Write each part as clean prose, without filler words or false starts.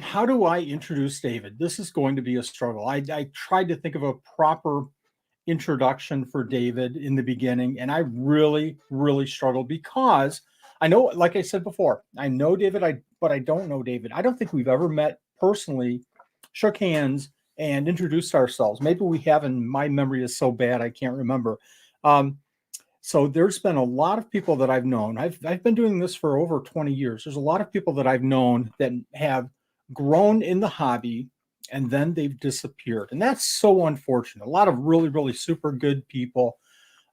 How do I introduce David? This is going to be a struggle. I tried to think of a proper introduction for David in the beginning, and I really struggled because I know, like I said before, I know David, but I don't know David. I don't think we've ever met personally, shook hands, and introduced ourselves. Maybe we have, and my memory is so bad I can't remember. Um, so there's been a lot of people that I've known. I've been doing this for over 20 years. There's a lot of people that I've known that have grown in the hobby and then they've disappeared. And that's so unfortunate. A lot of really super good people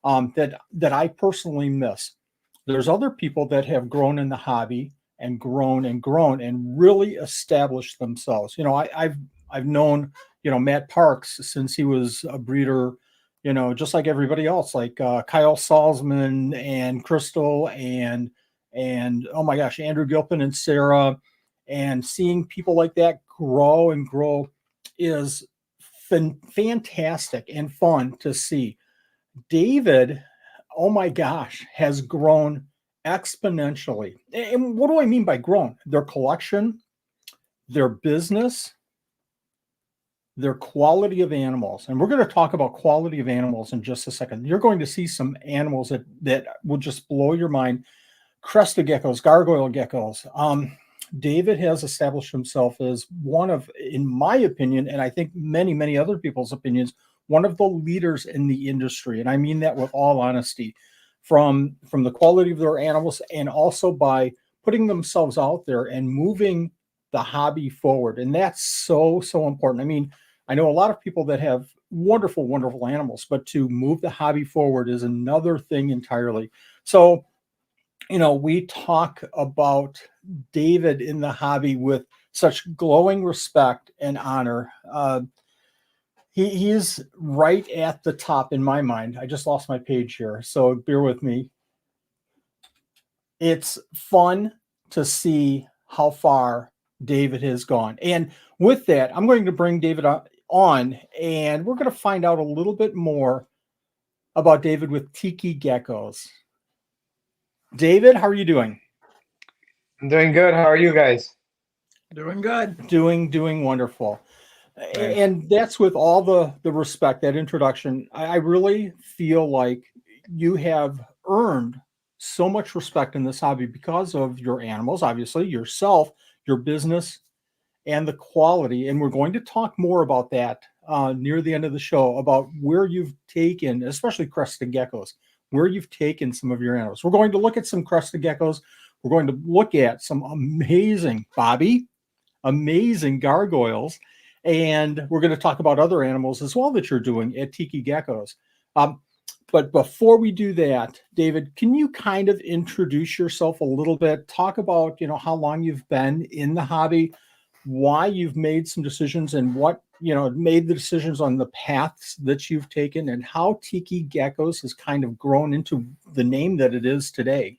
that I personally miss. There's other people that have grown in the hobby and grown and really established themselves. I've known Matt Parks since he was a breeder, just like everybody else, like Kyle Salzman and Crystal and oh my gosh, Andrew Gilpin and Sarah, and seeing people like that grow and grow is fantastic and fun to see. David, oh my gosh, has grown exponentially. And what do I mean by grown? Their collection, their business, their quality of animals. And we're going to talk about quality of animals in just a second. You're going to see some animals that will just blow your mind. Crested geckos, gargoyle geckos. David has established himself as one of, in my opinion, and I think many other people's opinions, one of the leaders in the industry. And I mean that with all honesty, from the quality of their animals and also by putting themselves out there and moving the hobby forward. And that's so important. I mean, I know a lot of people that have wonderful animals, but to move the hobby forward is another thing entirely. So, we talk about David in the hobby with such glowing respect and honor. He is right at the top in my mind. I just lost my page here, so bear with me. It's fun to see how far David has gone. And with that, I'm going to bring David on, and we're going to find out a little bit more about David with Tiki Geckos. David, how are you doing? I'm doing good. How are you guys? Doing good. Doing wonderful. Nice. And that's with all the respect, that introduction. I really feel like you have earned so much respect in this hobby because of your animals, obviously, yourself, your business, and the quality. And we're going to talk more about that near the end of the show, about where you've taken, especially crested geckos, where you've taken some of your animals. We're going to look at some crested geckos. We're going to look at some amazing gargoyles, and we're going to talk about other animals as well that you're doing at Tiki Geckos. But before we do that, David, can you kind of introduce yourself a little bit? Talk about, how long you've been in the hobby, why you've made some decisions, and what, made the decisions on the paths that you've taken, and how Tiki Geckos has kind of grown into the name that it is today.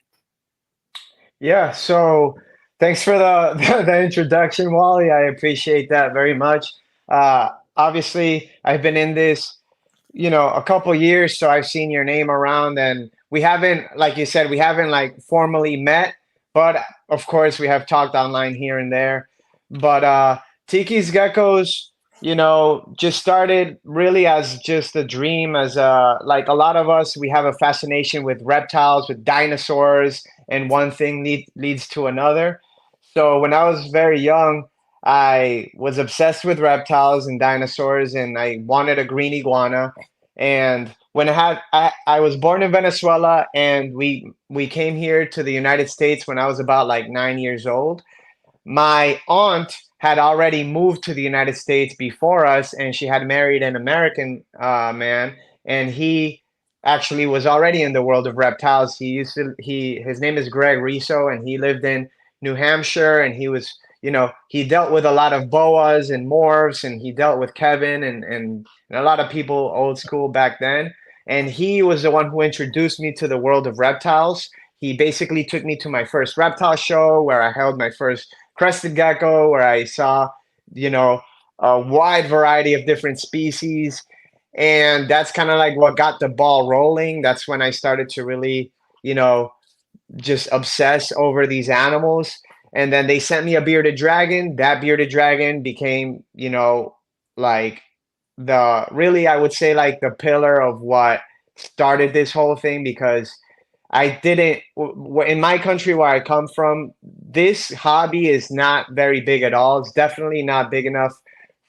Yeah, so thanks for the the introduction, Wally. I appreciate that very much. Obviously, I've been in this, a couple years, so I've seen your name around, and we haven't, like you said, we haven't like formally met, but of course we have talked online here and there. But Tiki's Geckos, just started really as just a dream, as like a lot of us, we have a fascination with reptiles, with dinosaurs, and one thing leads to another. So when I was very young, I was obsessed with reptiles and dinosaurs, and I wanted a green iguana. And I was born in Venezuela, and we came here to the United States when I was about like 9 years old. My aunt had already moved to the United States before us, and she had married an American man, and he actually was already in the world of reptiles. His name is Greg Riso, and he lived in New Hampshire, and he dealt with a lot of boas and morphs, and he dealt with Kevin and a lot of people old school back then. And he was the one who introduced me to the world of reptiles. He basically took me to my first reptile show where I held my first crested gecko, where I saw, a wide variety of different species. And that's kind of like what got the ball rolling. That's when I started to really, just obsess over these animals. And then they sent me a bearded dragon. That bearded dragon became, you know, like really, I would say, like the pillar of what started this whole thing, because I didn't, in my country where I come from, this hobby is not very big at all. It's definitely not big enough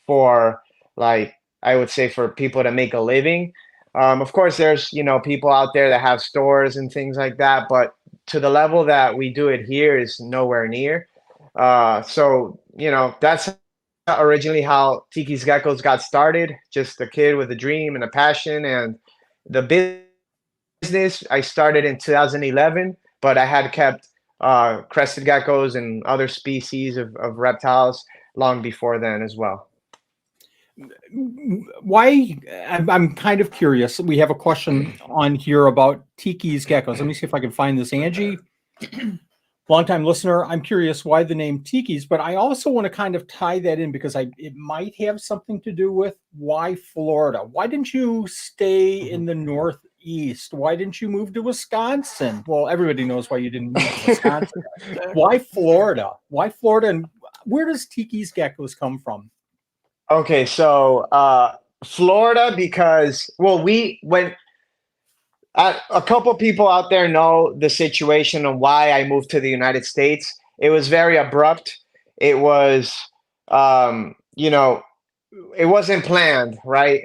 for, like, I would say, for people to make a living. Of course, there's, you know, people out there that have stores and things like that, but to the level that we do it here is nowhere near. So, you know, that's originally how Tikis Geckos got started. Just a kid with a dream and a passion, and the business I started in 2011, but I had kept crested geckos and other species of reptiles long before then as well. Why? I'm kind of curious. We have a question on here about Tikis Geckos. Let me see if I can find this. Angie, longtime listener, I'm curious why the name Tikis, but I also want to kind of tie that in because it might have something to do with why Florida. Why didn't you stay in the Northeast? Why didn't you move to Wisconsin? Well, everybody knows why you didn't move to Wisconsin. Why Florida? Why Florida? And where does Tikis Geckos come from? Okay, so Florida, because, well, a couple people out there know the situation and why I moved to the United States. It was very abrupt. It was, you know, it wasn't planned, right?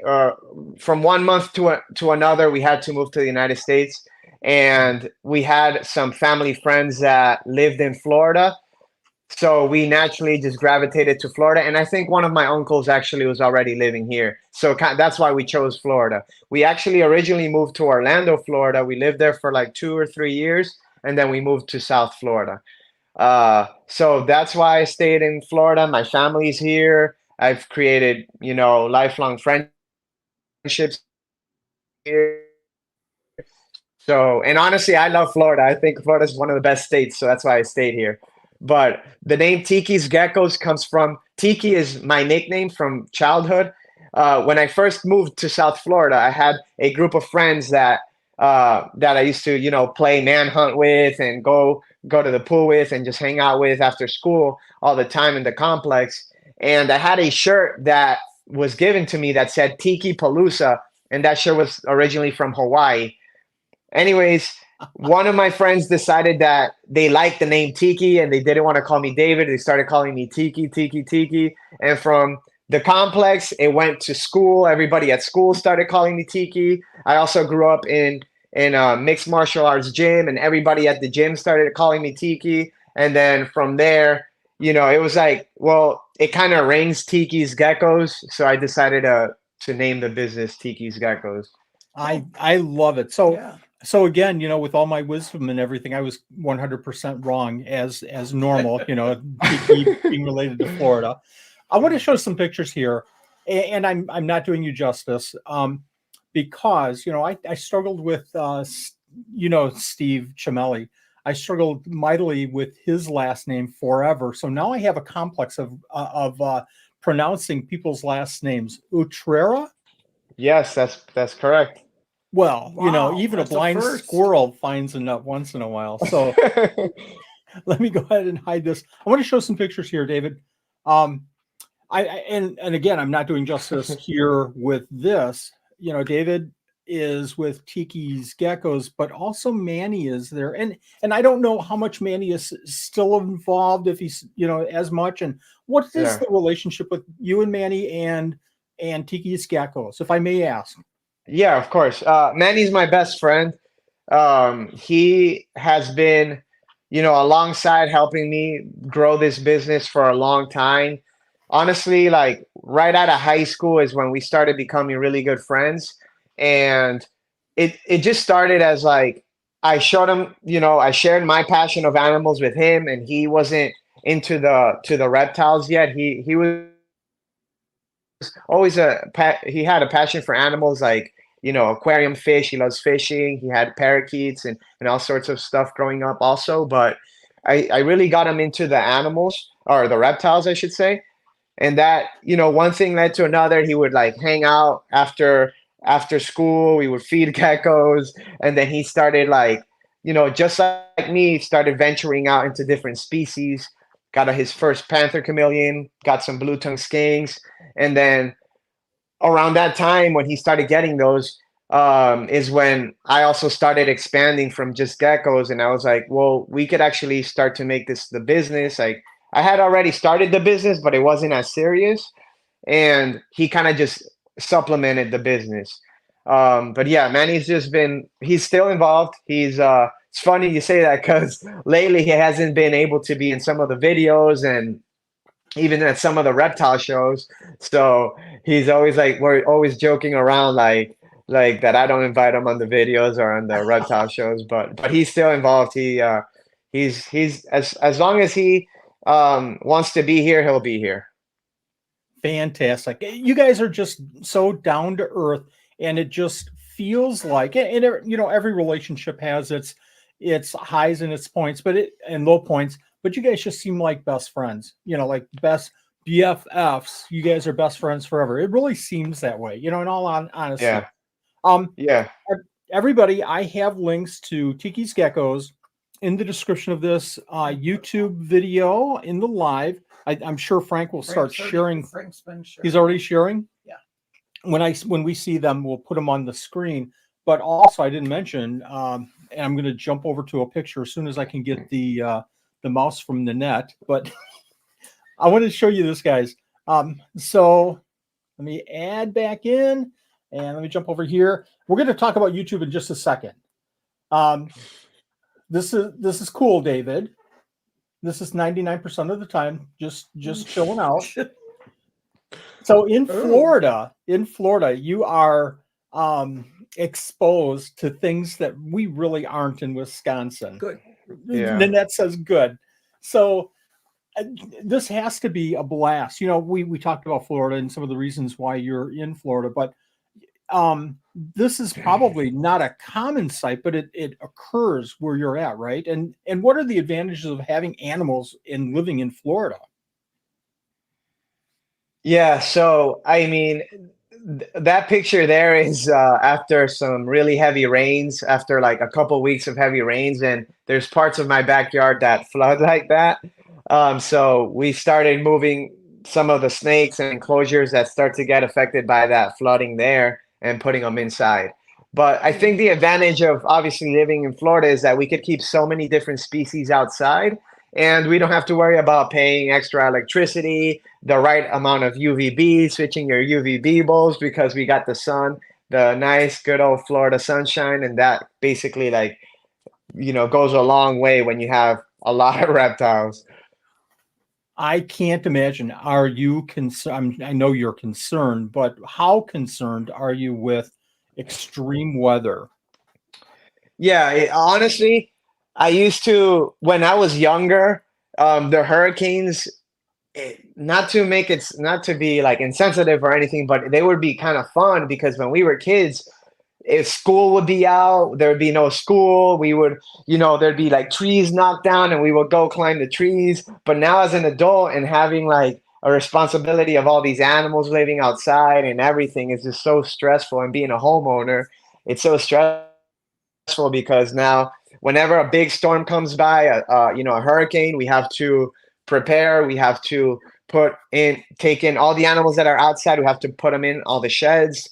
From 1 month to another, we had to move to the United States, and we had some family friends that lived in Florida. So we naturally just gravitated to Florida. And I think one of my uncles actually was already living here. So that's why we chose Florida. We actually originally moved to Orlando, Florida. We lived there for like 2 or 3 years, and then we moved to South Florida. So that's why I stayed in Florida. My family's here. I've created, you know, lifelong friendships here. So, and honestly, I love Florida. I think Florida is one of the best states. So that's why I stayed here. But the name Tikis Geckos comes from, Tiki is my nickname from childhood. When I first moved to South Florida, I had a group of friends that I used to, you know, play manhunt with and go to the pool with and just hang out with after school all the time in the complex. And I had a shirt that was given to me that said Tiki Palooza, and that shirt was originally from Hawaii. Anyways, one of my friends decided that they liked the name Tiki and they didn't want to call me David. They started calling me Tiki, Tiki, Tiki. And from the complex, it went to school. Everybody at school started calling me Tiki. I also grew up in a mixed martial arts gym, and everybody at the gym started calling me Tiki. And then from there, you know, it was like, well, it kind of rings Tikis Geckos. So I decided to name the business Tikis Geckos. I love it. So Yeah. So again, you know, with all my wisdom and everything, I was 100% wrong as normal, you know, being related to Florida. I want to show some pictures here, and I'm not doing you justice, because, you know, I struggled with, you know, Steve Chameleons. I struggled mightily with his last name forever. So now I have a complex of pronouncing people's last names. Utrera? Yes, that's correct. Well, you know, Wow, even a that's a blind first. squirrel finds a nut once in a while. So let me go ahead and hide this. I want to show some pictures here, David. And again, I'm not doing justice here with this. You know, David is with Tikis Geckos, but also Manny is there, and I don't know how much Manny is still involved, if he's, you know, as much. And what is Yeah. the relationship with you and Manny and Tikis Geckos, if I may ask? Yeah, of course. Manny's my best friend. He has been, you know, alongside helping me grow this business for a long time. Honestly, like right out of high school is when we started becoming really good friends. And it just started as like I showed him, you know, I shared my passion of animals with him, and he wasn't into the reptiles yet. He was always he had a passion for animals, like, you know, aquarium fish. He loves fishing. He had parakeets and all sorts of stuff growing up also, but I really got him into the animals, or the reptiles I should say. And that, you know, one thing led to another. He would like hang out after school. We would feed geckos, and then he started, like, you know, just like me, started venturing out into different species. got his first panther chameleon, got some blue tongue skinks, and then around that time when he started getting those is when I also started expanding from just geckos, and I was like, well, we could actually start to make this the business. Like I had already started the business, but it wasn't as serious, and he kind of just supplemented the business. But yeah, Manny's just been, he's still involved. He's it's funny you say that because lately he hasn't been able to be in some of the videos and even at some of the reptile shows. So he's always like, we're always joking around like that I don't invite him on the videos or on the reptile shows, but he's still involved. He's as long as he wants to be here, he'll be here. Fantastic. You guys are just so down to earth, and it just feels like, and you know, every relationship has its highs and its points, and low points, but you guys just seem like best friends, you know, like best BFFs. You guys are best friends forever. It really seems that way, you know, in all honesty. Yeah. Yeah. Everybody, I have links to Tikis Geckos in the description of this YouTube video in the live. I'm sure Frank will start sharing. Frank's been sharing. He's already sharing? Yeah. When we see them, we'll put them on the screen. But also, I didn't mention, and I'm going to jump over to a picture as soon as I can get the mouse from the net. But I want to show you this, guys. So let me add back in, and let me jump over here. We're going to talk about YouTube in just a second. This is cool, David. This is 99% of the time just chilling out. So in Florida, you are exposed to things that we really aren't in Wisconsin. Good. Yeah. Nanette says good. So this has to be a blast. You know, we talked about Florida and some of the reasons why you're in Florida, but this is probably not a common sight, but it occurs where you're at, right? And what are the advantages of having animals and living in Florida? Yeah, so I mean, that picture there is after some really heavy rains, after like a couple weeks of heavy rains, and there's parts of my backyard that flood like that. So we started moving some of the snakes and enclosures that start to get affected by that flooding there and putting them inside. But I think the advantage of obviously living in Florida is that we could keep so many different species outside, and we don't have to worry about paying extra electricity, the right amount of UVB, switching your UVB bulbs because we got the sun, the nice good old Florida sunshine, and that basically like, you know, goes a long way when you have a lot of reptiles. I can't imagine. Are you concerned? I know you're concerned, but how concerned are you with extreme weather? Yeah, honestly, I used to, when I was younger, the hurricanes, not to be like insensitive or anything, but they would be kind of fun because when we were kids, if school would be out, there would be no school. We would, you know, there'd be like trees knocked down and we would go climb the trees. But now as an adult and having like a responsibility of all these animals living outside and everything is just so stressful. And being a homeowner, it's so stressful because now whenever a big storm comes by, you know, a hurricane, we have to prepare. We have to take in all the animals that are outside. We have to put them in all the sheds.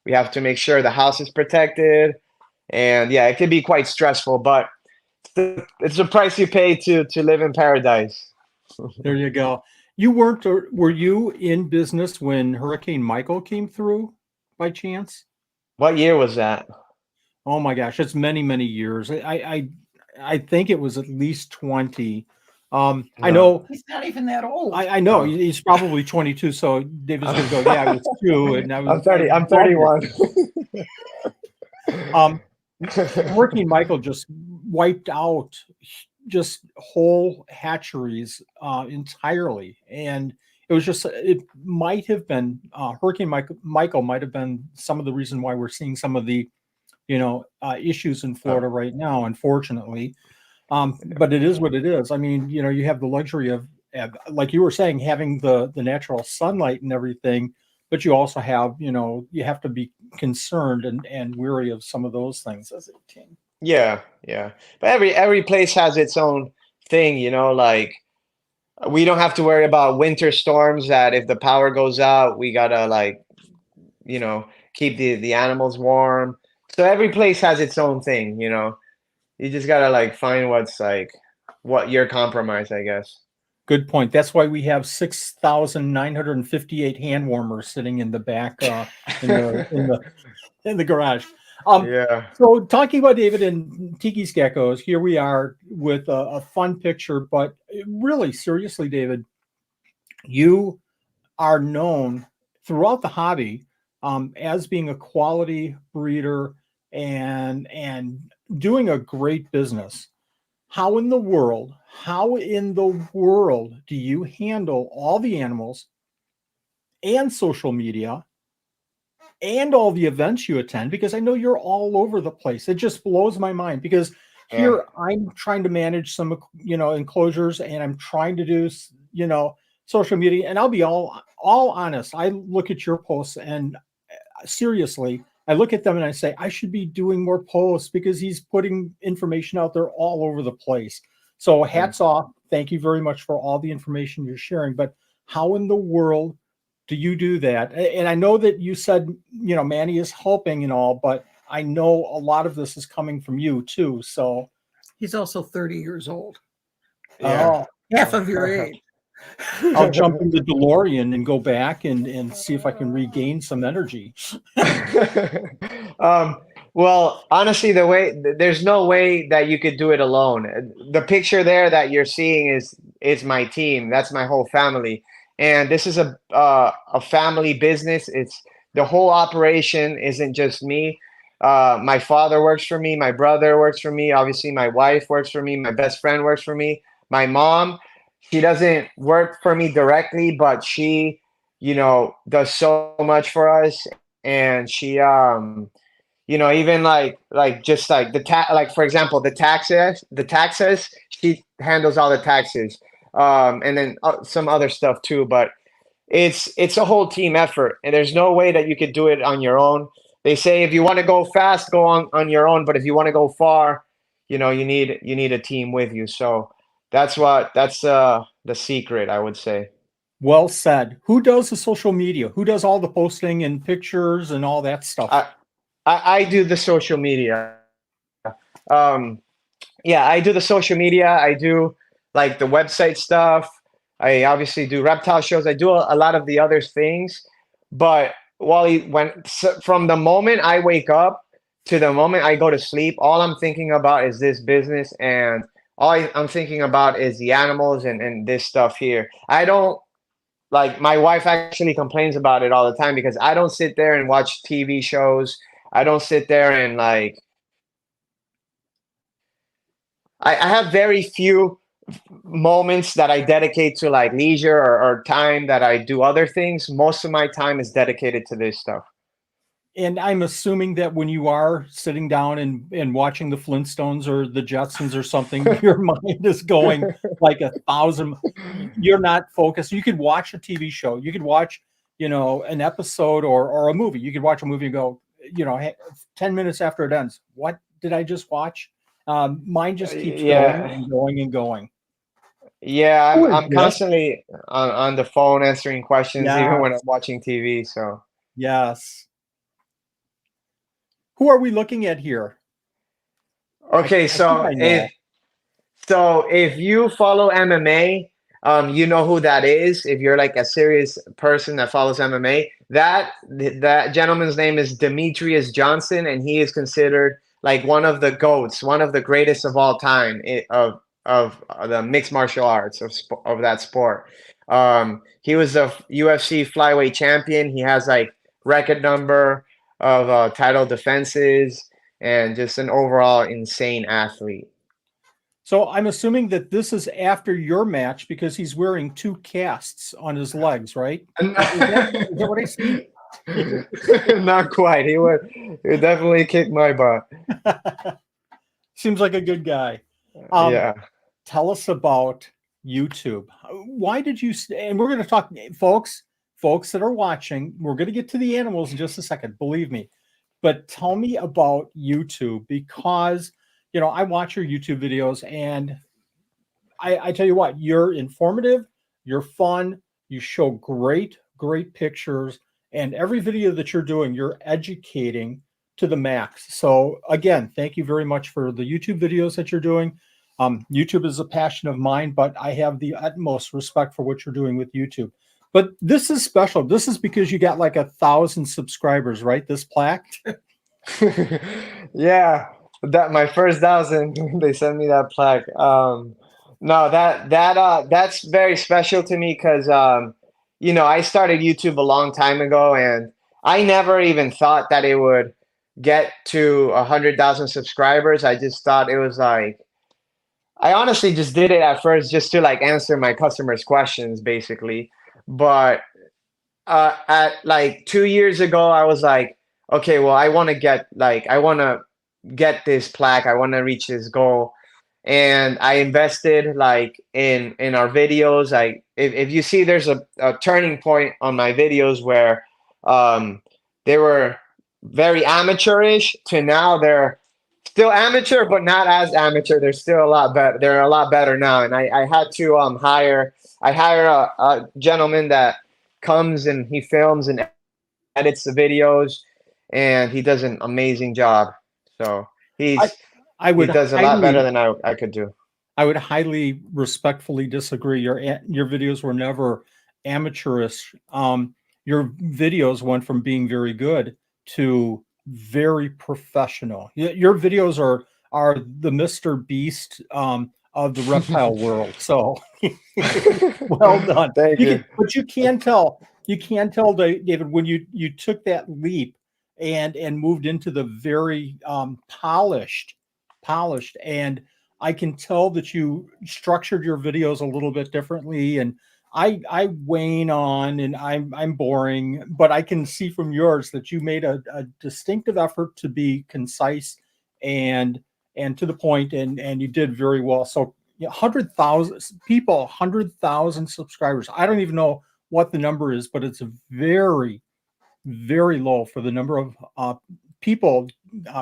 We have to make sure the house is protected. And yeah, it can be quite stressful, but it's the price you pay to live in paradise. There you go. Were you in business when Hurricane Michael came through by chance? What year was that? Oh my gosh, it's many, many years. I think it was at least 20. No. I know He's not even that old. I know he's probably 22. So David's gonna go, yeah, I was 2, and I was. I'm 30. I'm 31. Hurricane Michael just wiped out just whole hatcheries entirely, and it might have been Hurricane Michael might have been some of the reason why we're seeing some of the issues in Florida right now, unfortunately. But it is what it is. I mean, you know, you have the luxury of, like you were saying, having the natural sunlight and everything, but you also have, you have to be concerned and weary of some of those things. Yeah, yeah. But every place has its own thing, like we don't have to worry about winter storms that if the power goes out, we gotta like, keep the animals warm. So every place has its own thing, You just gotta like find what's like what your compromise, I guess. Good point. That's why we have 6,958 hand warmers sitting in the back in the garage. Yeah. So talking about David and Tiki's Geckos, here we are with a fun picture, but really seriously, David, you are known throughout the hobby as being a quality breeder and doing a great business. How in the world do you handle all the animals and social media and all the events you attend? Because I know you're all over the place. It just blows my mind because here I'm trying to manage some, enclosures, and I'm trying to do, social media. And I'll be all honest. I look at your posts and seriously, I look at them and I say, I should be doing more posts because he's putting information out there all over the place. So hats off. Thank you very much for all the information you're sharing. But how in the world do you do that? And I know that you said, Manny is helping and all, but I know a lot of this is coming from you too. So He's also 30 years old. Yeah. Half of your age. I'll jump in the DeLorean and go back and see if I can regain some energy. Well, honestly, there's no way that you could do it alone. The picture there that you're seeing is my team. That's my whole family, and this is a family business. It's the whole operation isn't just me. My father works for me. My brother works for me. Obviously, my wife works for me. My best friend works for me. My mom, she doesn't work for me directly, but she, does so much for us, and she even like just like like for example the taxes she handles all the taxes, and then some other stuff too, but it's a whole team effort, and there's no way that you could do it on your own. They say if you want to go fast, go on your own, but if you want to go far, you need a team with you. So that's the secret, I would say. Well said. Who does the social media? Who does all the posting and pictures and all that stuff? I do the social media. Um, yeah, I do the social media. I do like the website stuff. I obviously do reptile shows. I do a lot of the other things. But from the moment I wake up to the moment I go to sleep, all I'm thinking about is this business, and I'm thinking about is the animals and this stuff here. I don't like my wife actually complains about it all the time because I don't sit there and watch TV shows. I don't sit there and like I have very few moments that I dedicate to like leisure or time that I do other things. Most of my time is dedicated to this stuff. And I'm assuming that when you are sitting down and watching the Flintstones or the Jetsons or something, your mind is going like 1,000. You're not focused. You could watch a TV show. You could watch, an episode or a movie. You could watch a movie and go, 10 minutes after it ends, what did I just watch? Mine just keeps going and going and going. Yeah, I'm constantly on the phone answering questions, even when I'm watching TV. So yes. Who are we looking at here? Okay, so if you follow MMA, you know who that is. If you're like a serious person that follows MMA, that gentleman's name is Demetrius Johnson, and he is considered like one of the GOATs, one of the greatest of all time of the mixed martial arts of that sport. He was a UFC flyweight champion. He has like record number of title defenses and just an overall insane athlete. So I'm assuming that this is after your match because he's wearing 2 casts on his legs, right? Is that what I see? Not quite. He would definitely kick my butt. Seems like a good guy. Yeah. Tell us about YouTube. Why did you? And we're going to talk, folks that are watching. We're going to get to the animals in just a second. Believe me. But tell me about YouTube because I watch your YouTube videos, and I tell you what, you're informative. You're fun. You show great, great pictures. And every video that you're doing, you're educating to the max. So again, thank you very much for the YouTube videos that you're doing. YouTube is a passion of mine, but I have the utmost respect for what you're doing with YouTube. But this is special. This is because you got like 1,000 subscribers, right? This plaque. Yeah, that my first 1,000, they sent me that plaque. No, that's very special to me because you know, I started YouTube a long time ago, and I never even thought that it would get to 100,000 subscribers. I just thought it was like I honestly just did it at first just to like answer my customers' questions, basically. But at like 2 years ago, I was like, okay, well, I want to get this plaque. I want to reach this goal. And I invested like in our videos. If you see, there's a turning point on my videos where they were very amateurish to now they're still amateur, but not as amateur. They're still a lot better. They're a lot better now. And I had to hire a gentleman that comes and he films and edits the videos, and he does an amazing job. So I he would does a lot better highly, than I could do. I would highly respectfully disagree. Your videos were never amateurish. Your videos went from being very good to very professional. Your videos are the Mr. Beast of the reptile world. So well done. Thank you. But you can tell, David, when you took that leap and moved into the very polished, and I can tell that you structured your videos a little bit differently. And I wane on and I'm boring, but I can see from yours that you made a distinctive effort to be concise and to the point, and you did very well. So 100,000 people, 100,000 subscribers. I don't even know what the number is, but it's very, very low for the number of people,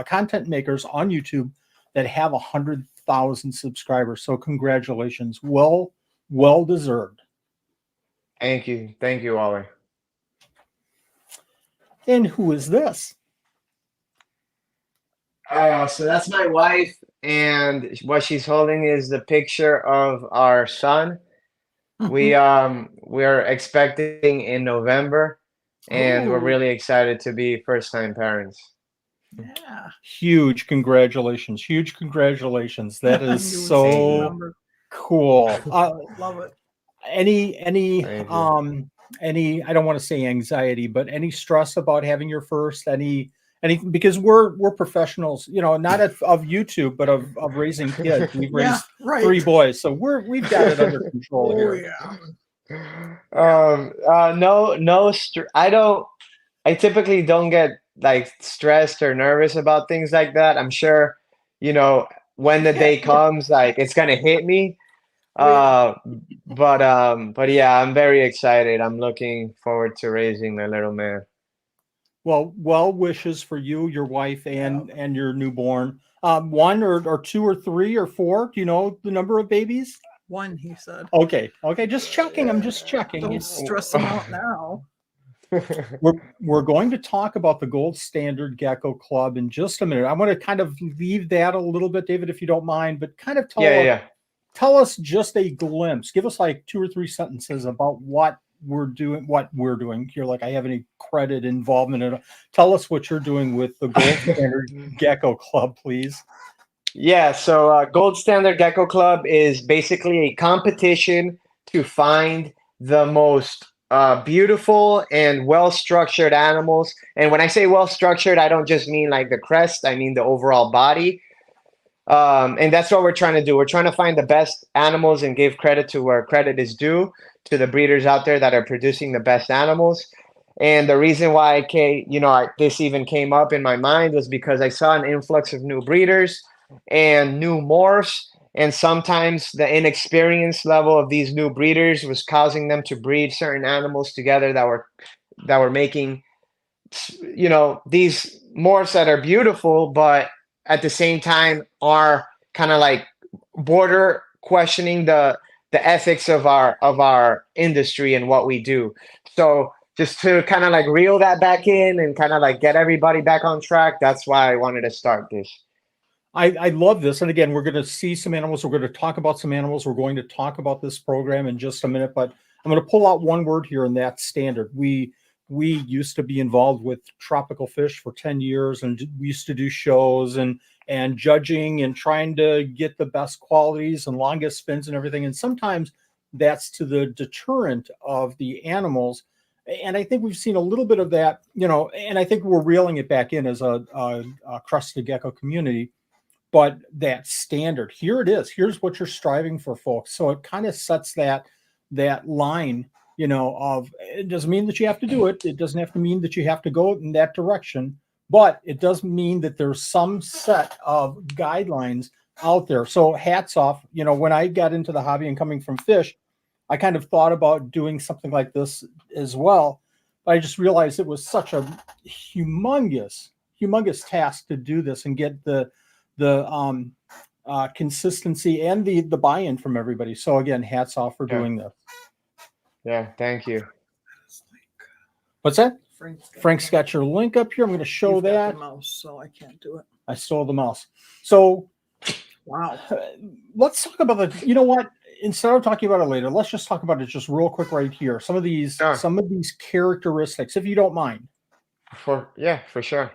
content makers on YouTube that have 100,000 subscribers. So congratulations. Well deserved. Thank you, Wally. And who is this? So that's my wife, and what she's holding is the picture of our son. We're expecting in November, and we're Oh. really excited to be first-time parents. Yeah. Huge congratulations. Huge congratulations. That I knew is it was the so number. cool. Love it. Any Thank you. any, I don't want to say anxiety, but any stress about having your first, anything, because we're professionals, you know, not of YouTube, but of raising kids. We've Yeah, raised right. 3 boys, so we've got it under control Oh, here. yeah. I typically don't get like stressed or nervous about things like that. I'm sure, you know, when the day comes, like it's gonna hit me. Yeah. But yeah, I'm very excited. I'm looking forward to raising my little man. Well wishes for you, your wife, and your newborn. 1 or 2 or 3 or 4. Do you know the number of babies? 1, he said. Okay, just checking. I'm just checking. Don't stress him out now. We're going to talk about the Gold Standard Gecko Club in just a minute. I want to kind of leave that a little bit, David, if you don't mind, but kind of tell us just a glimpse. Give us like 2 or 3 sentences about what we're doing. You're like, I have any credit involvement in it. Tell us what you're doing with the Gold Standard Gecko Club, please. Yeah, so Gold Standard Gecko Club is basically a competition to find the most beautiful and well-structured animals. And when I say well-structured, I don't just mean like the crest, I mean the overall body. And that's what we're trying to do. We're trying to find the best animals and give credit to where credit is due, to the breeders out there that are producing the best animals. And the reason why this even came up in my mind was because I saw an influx of new breeders and new morphs, and sometimes the inexperience level of these new breeders was causing them to breed certain animals together that were making, you know, these morphs that are beautiful, but at the same time are kind of like border questioning the the ethics of our industry and what we do. So just to kind of like reel that back in and kind of like get everybody back on track, that's why I wanted to start this. I love this. And again, we're going to see some animals. We're going to talk about some animals. We're going to talk about this program in just a minute, but I'm going to pull out one word here, and that's standard. We used to be involved with tropical fish for 10 years, and we used to do shows and judging and trying to get the best qualities and longest fins and everything. And sometimes that's to the deterrent of the animals. And I think we've seen a little bit of that, and I think we're reeling it back in as a crested gecko community. But that standard, here it is. Here's what you're striving for, folks. So it kind of sets that line, of, it doesn't mean that you have to do it. It doesn't have to mean that you have to go in that direction, but it does mean that there's some set of guidelines out there. So hats off. When I got into the hobby and coming from fish, I kind of thought about doing something like this as well. But I just realized it was such a humongous task to do this and get the consistency and the buy-in from everybody. So again, hats off for doing this. Yeah, thank you. What's that? Frank's got your link up here. I'm going to show You've got that. the mouse, so I can't do it. I stole the mouse. So Wow. let's talk about the, you know what? Instead of talking about it later, let's just talk about it just real quick right here. Some of these characteristics, if you don't mind. For sure.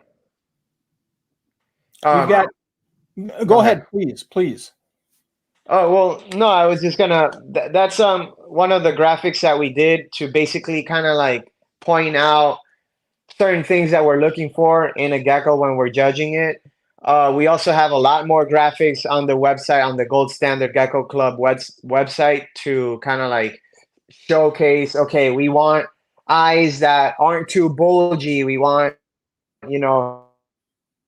We've got, go ahead, please. Oh, well, no, I was just gonna, that's one of the graphics that we did to basically kind of like point out certain things that we're looking for in a gecko when we're judging it. We also have a lot more graphics on the website, on the Gold Standard Gecko Club website, to kind of like showcase, okay, we want eyes that aren't too bulgy. We want,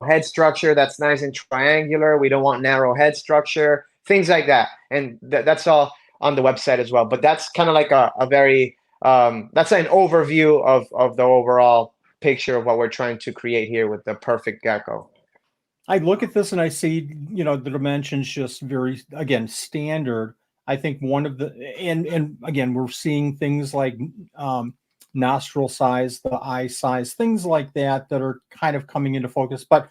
head structure that's nice and triangular. We don't want narrow head structure, things like that. And that's all on the website as well. But that's kind of like a very, that's an overview of the overall picture of what we're trying to create here with the Perfect Gecko. I look at this and I see, the dimensions just very, again, standard. I think one of the, and again, we're seeing things like nostril size, the eye size, things like that are kind of coming into focus. But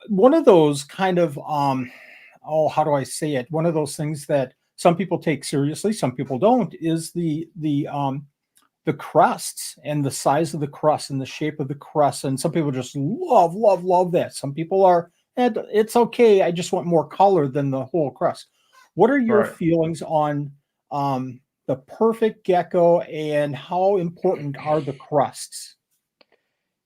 one of those kind of, how do I say it? One of those things that some people take seriously, some people don't, is the crests and the size of the crest and the shape of the crest. And some people just love that. Some people are, and it's okay, I just want more color than the whole crest. What are your feelings on the Perfect Gecko, and how important are the crests?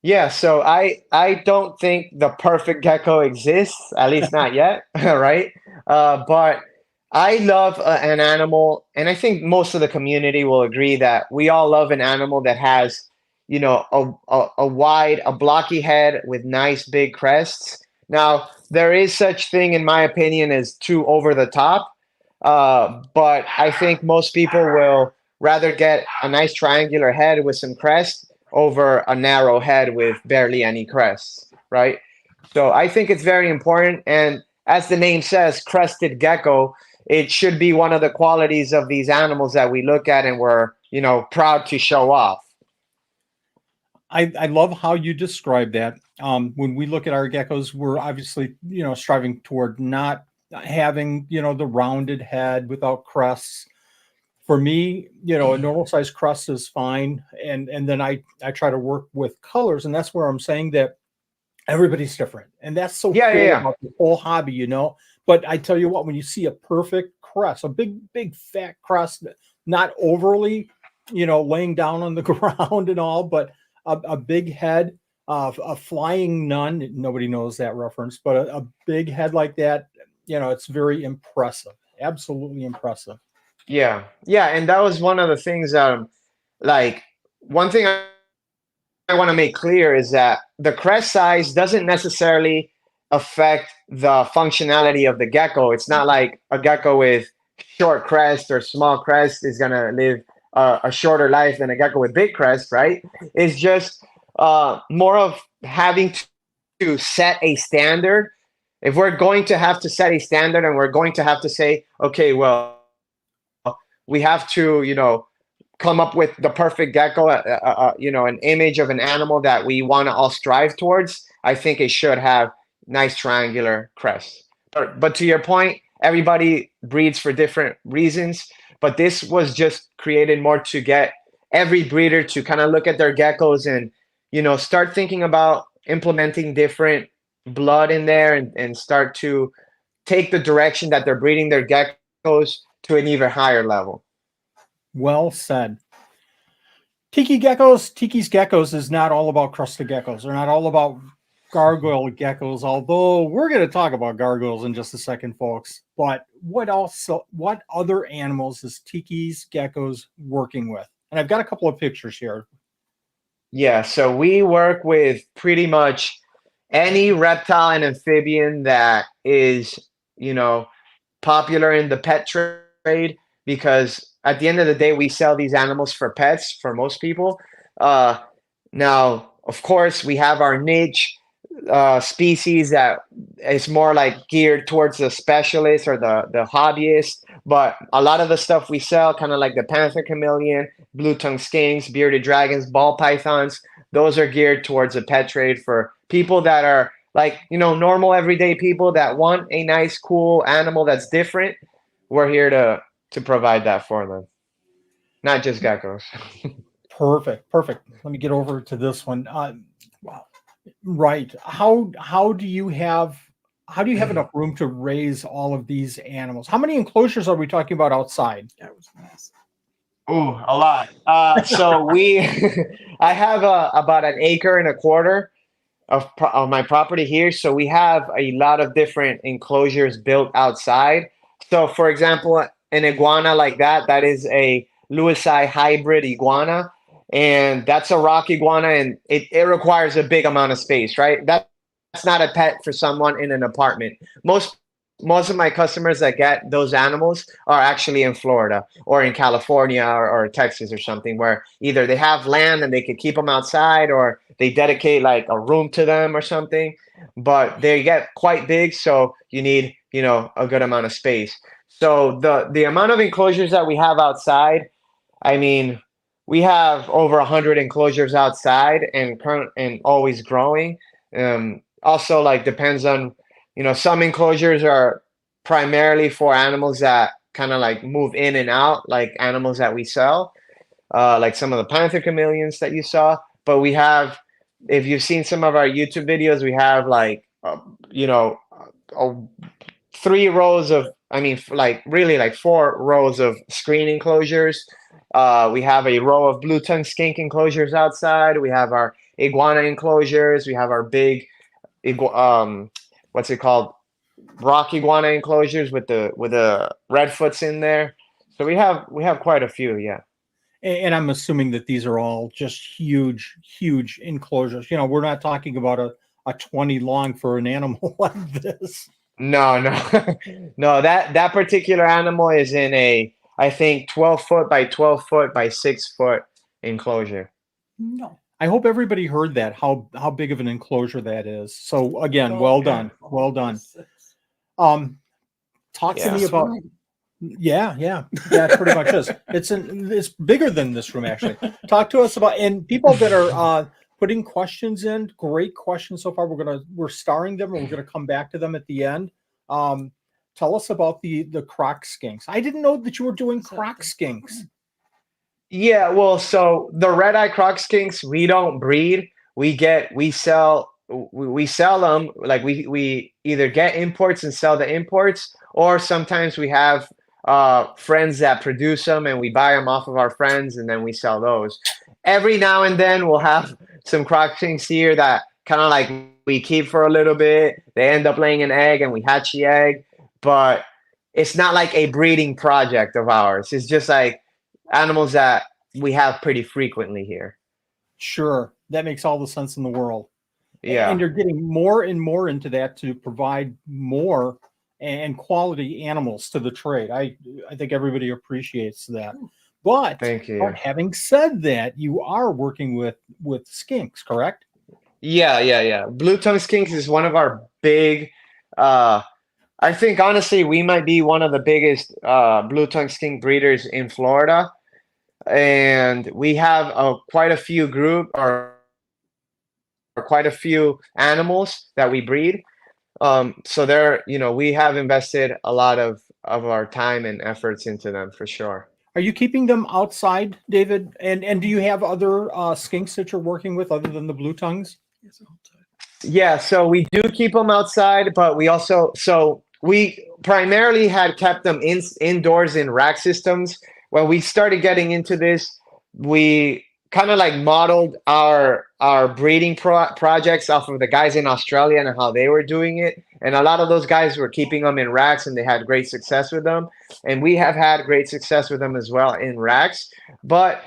Yeah, so I don't think the Perfect Gecko exists, at least not yet, right? But I love an animal, and I think most of the community will agree that we all love an animal that has, a wide, a blocky head with nice big crests. Now, there is such thing, in my opinion, as too over the top. But I think most people will rather get a nice triangular head with some crest over a narrow head with barely any crests, right? So I think it's very important. And as the name says, crested gecko, it should be one of the qualities of these animals that we look at and we're, proud to show off. I love how you describe that. When we look at our geckos, we're obviously, striving toward not having, the rounded head without crests. For me, a normal size crest is fine. And then I try to work with colors, and that's where I'm saying that everybody's different. And that's so cool about the whole hobby, But I tell you what, when you see a perfect crest, a big fat crest, not overly, laying down on the ground and all, but a big head, a flying nun, nobody knows that reference, but a big head like that, it's very impressive. Absolutely impressive. Yeah. And that was one of the things, like, one thing I want to make clear is that the crest size doesn't necessarily affect the functionality of the gecko. It's not like a gecko with short crest or small crest is going to live a shorter life than a gecko with big crest, right? It's just more of having to set a standard. If we're going to have to set a standard and we're going to have to say, okay, well, we have to, come up with the perfect gecko, an image of an animal that we want to all strive towards. I think it should have nice triangular crests. But to your point, everybody breeds for different reasons. But this was just created more to get every breeder to kind of look at their geckos and, start thinking about implementing different blood in there and start to take the direction that they're breeding their geckos to an even higher level. Well said. Tikis Geckos is not all about crested geckos. They're not all about gargoyle geckos, although we're going to talk about gargoyles in just a second, folks. But what other animals is Tikis Geckos working with? And I've got a couple of pictures here. Yeah, so we work with pretty much any reptile and amphibian that is, popular in the pet trade, because at the end of the day, we sell these animals for pets for most people. Now, of course, we have our niche species that is more like geared towards the specialist or the hobbyist. But a lot of the stuff we sell, kind of like the panther chameleon, blue-tongued skinks, bearded dragons, ball pythons, those are geared towards the pet trade for people that are like, normal everyday people that want a nice, cool animal that's different. We're here to provide that for them, not just geckos. Perfect. Let me get over to this one. Wow. Right. How do you have enough room to raise all of these animals? How many enclosures are we talking about outside? That was nice. Oh, a lot. So I have about 1.25 acres of my property here. So we have a lot of different enclosures built outside. So for example, an iguana like that is a leucistic hybrid iguana. And that's a rock iguana, and it requires a big amount of space, right? That's not a pet for someone in an apartment. Most of my customers that get those animals are actually in Florida or in California or Texas or something, where either they have land and they could keep them outside, or they dedicate like a room to them or something. But they get quite big, so you need, a good amount of space. So the amount of enclosures that we have outside, I mean, we have over 100 enclosures outside and always growing. Also, like, depends on, some enclosures are primarily for animals that kind of like move in and out, like animals that we sell, like some of the panther chameleons that you saw. But we have, if you've seen some of our YouTube videos, we have like, 3 rows of, really like 4 rows of screen enclosures. We have a row of blue-tongued skink enclosures outside. We have our iguana enclosures. We have our big, what's it called? Rock iguana enclosures with the redfoots in there. So we have quite a few, yeah. And I'm assuming that these are all just huge enclosures. We're not talking about a 20 long for an animal like this. No. No, that particular animal is in a, I think, 12 foot by 12 foot by 6 foot enclosure. No. I hope everybody heard that, how big of an enclosure that is. So again, well done. Talk to me about, yeah, pretty much is. It's bigger than this room, actually. Talk to us about, and people that are putting questions in, great questions so far. We're starring them, and we're gonna come back to them at the end. Tell us about the Croc Skinks. I didn't know that you were doing Croc Skinks. Yeah, well, so the red-eye Croc Skinks, we don't breed. We sell them. Like, we either get imports and sell the imports, or sometimes we have friends that produce them and we buy them off of our friends and then we sell those. Every now and then we'll have some Croc Skinks here that kind of like we keep for a little bit. They end up laying an egg and we hatch the egg, but it's not like a breeding project of ours. It's just like animals that we have pretty frequently here. Sure. That makes all the sense in the world. Yeah. And you're getting more and more into that to provide more and quality animals to the trade. I think everybody appreciates that. But thank you. Having said that, you are working with skinks, correct? Yeah. Blue-tongued skinks is one of our big I think honestly, we might be one of the biggest blue tongue skink breeders in Florida, and we have quite a few quite a few animals that we breed. So there, we have invested a lot of our time and efforts into them for sure. Are you keeping them outside, David? And do you have other skinks that you're working with other than the blue tongues? Yeah, so we do keep them outside, but we primarily had kept them indoors in rack systems. When we started getting into this, we kind of like modeled our breeding projects off of the guys in Australia and how they were doing it. And a lot of those guys were keeping them in racks and they had great success with them. And we have had great success with them as well in racks. But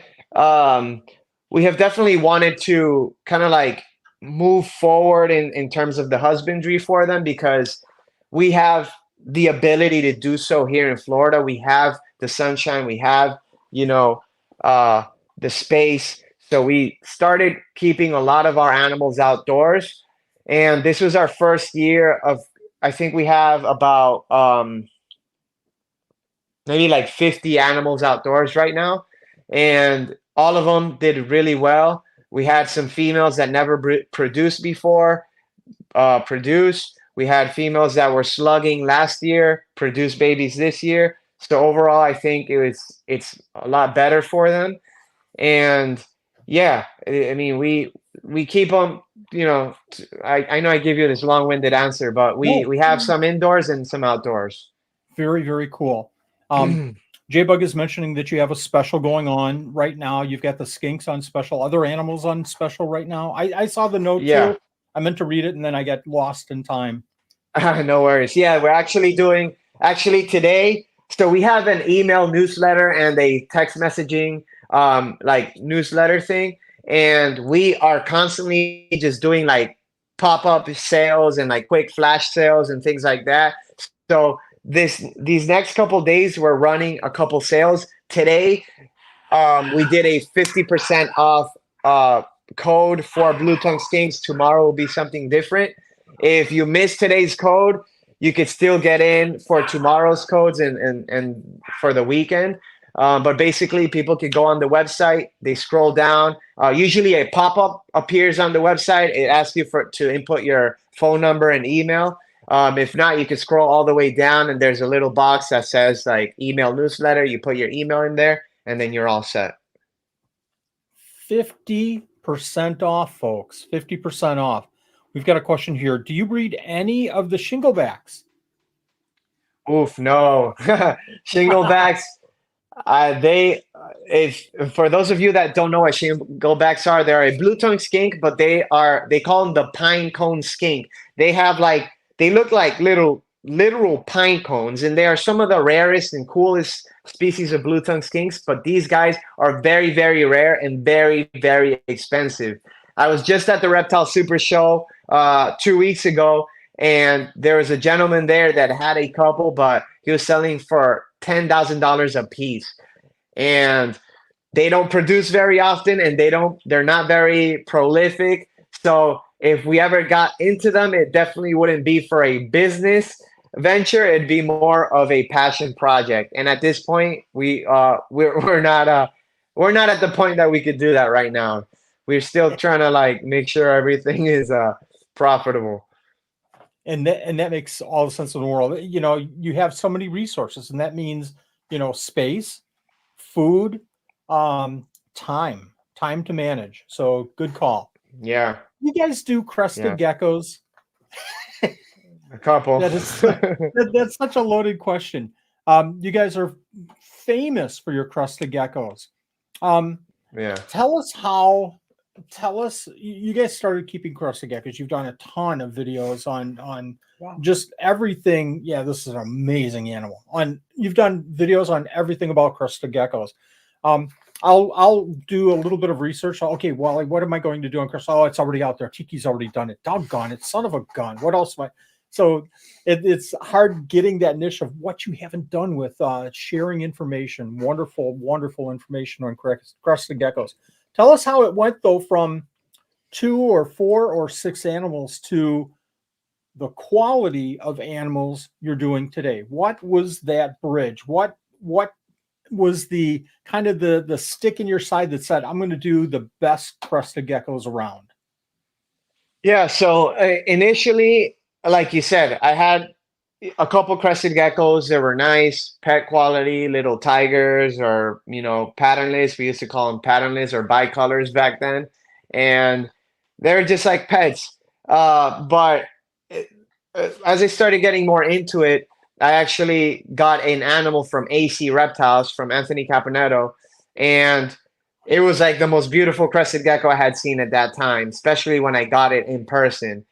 we have definitely wanted to kind of like move forward in terms of the husbandry for them because we have the ability to do so here in Florida. We have the sunshine, we have, the space. So we started keeping a lot of our animals outdoors. And this was our first year of, I think we have about maybe like 50 animals outdoors right now. And all of them did really well. We had some females that never produced before, produce. We had females that were slugging last year, produce babies this year. So overall, I think it's a lot better for them. And yeah, I mean, we keep them. I know I give you this long-winded answer, but we have some indoors and some outdoors. Very, very cool. J-Bug is mentioning that you have a special going on right now. You've got the skinks on special, other animals on special right now. I saw the note too. I meant to read it and then I got lost in time. No worries. Yeah, we're actually today. So we have an email newsletter and a text messaging like newsletter thing. And we are constantly just doing like pop-up sales and like quick flash sales and things like that. So these next couple days we're running a couple sales. Today we did a 50% off code for blue tongue skinks. Tomorrow will be something different. If you miss today's code, you could still get in for tomorrow's codes and for the weekend. But basically people could go on the website, they scroll down, usually a pop-up appears on the website. It asks you to input your phone number and email. If not, you can scroll all the way down and there's a little box that says like email newsletter. You put your email in there and then you're all set. 50% off, folks. 50% off. We've got a question here. Do you breed any of the shinglebacks? Oof, no. Shinglebacks. For those of you that don't know what shinglebacks are, they're a blue tongue skink, but they call them the pine cone skink. They look like literal pine cones, and they are some of the rarest and coolest species of blue tongue skinks, but these guys are very, very rare and very, very expensive. I was just at the Reptile Super Show 2 weeks ago, and there was a gentleman there that had a couple, but he was selling for $10,000 a piece. And they don't produce very often, and they're not very prolific. So if we ever got into them, it definitely wouldn't be for a business venture. It'd be more of a passion project. And at this point, we're not at the point that we could do that right now. We're still trying to like make sure everything is profitable. And that makes all the sense in the world. You have so many resources, and that means, space, food, time to manage. So good call. Yeah. You guys do crested geckos? A couple. That's such a loaded question. You guys are famous for your crested geckos. Yeah. Tell us, you guys started keeping crested geckos. You've done a ton of videos on just everything. Yeah, this is an amazing animal. You've done videos on everything about crested geckos. I'll do a little bit of research. Okay, Wally, what am I going to do on crested? Oh, it's already out there. Tiki's already done it. Doggone it, son of a gun. What else am I? So it's hard getting that niche of what you haven't done with sharing information. Wonderful, wonderful information on crested geckos. Tell us how it went, though, from 2 or 4 or 6 animals to the quality of animals you're doing today? What was that bridge? What was the kind of the stick in your side that said, I'm going to do the best crested geckos around? Yeah, so initially, like you said, I had a couple crested geckos that were nice, pet quality, little tigers, or patternless. We used to call them patternless or bicolors back then, and they're just like pets. But as I started getting more into it, I actually got an animal from AC Reptiles from Anthony Caponetto, and it was like the most beautiful crested gecko I had seen at that time, especially when I got it in person.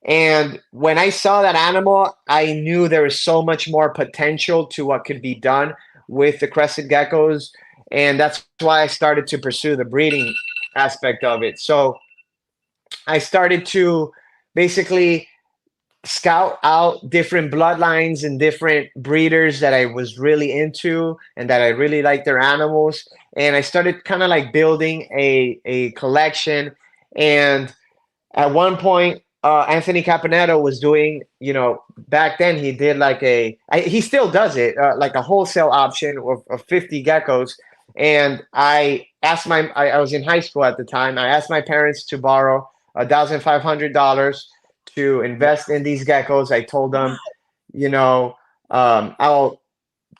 And when I saw that animal, I knew there was so much more potential to what could be done with the crested geckos. And that's why I started to pursue the breeding aspect of it. So I started to basically scout out different bloodlines and different breeders that I was really into and that I really liked their animals. And I started kind of like building a collection. And at one point, Anthony Caponetto was doing, back then he did like he still does it, like a wholesale option of 50 geckos. And I was in high school at the time. I asked my parents to borrow $1,500 to invest in these geckos. I told them, I'll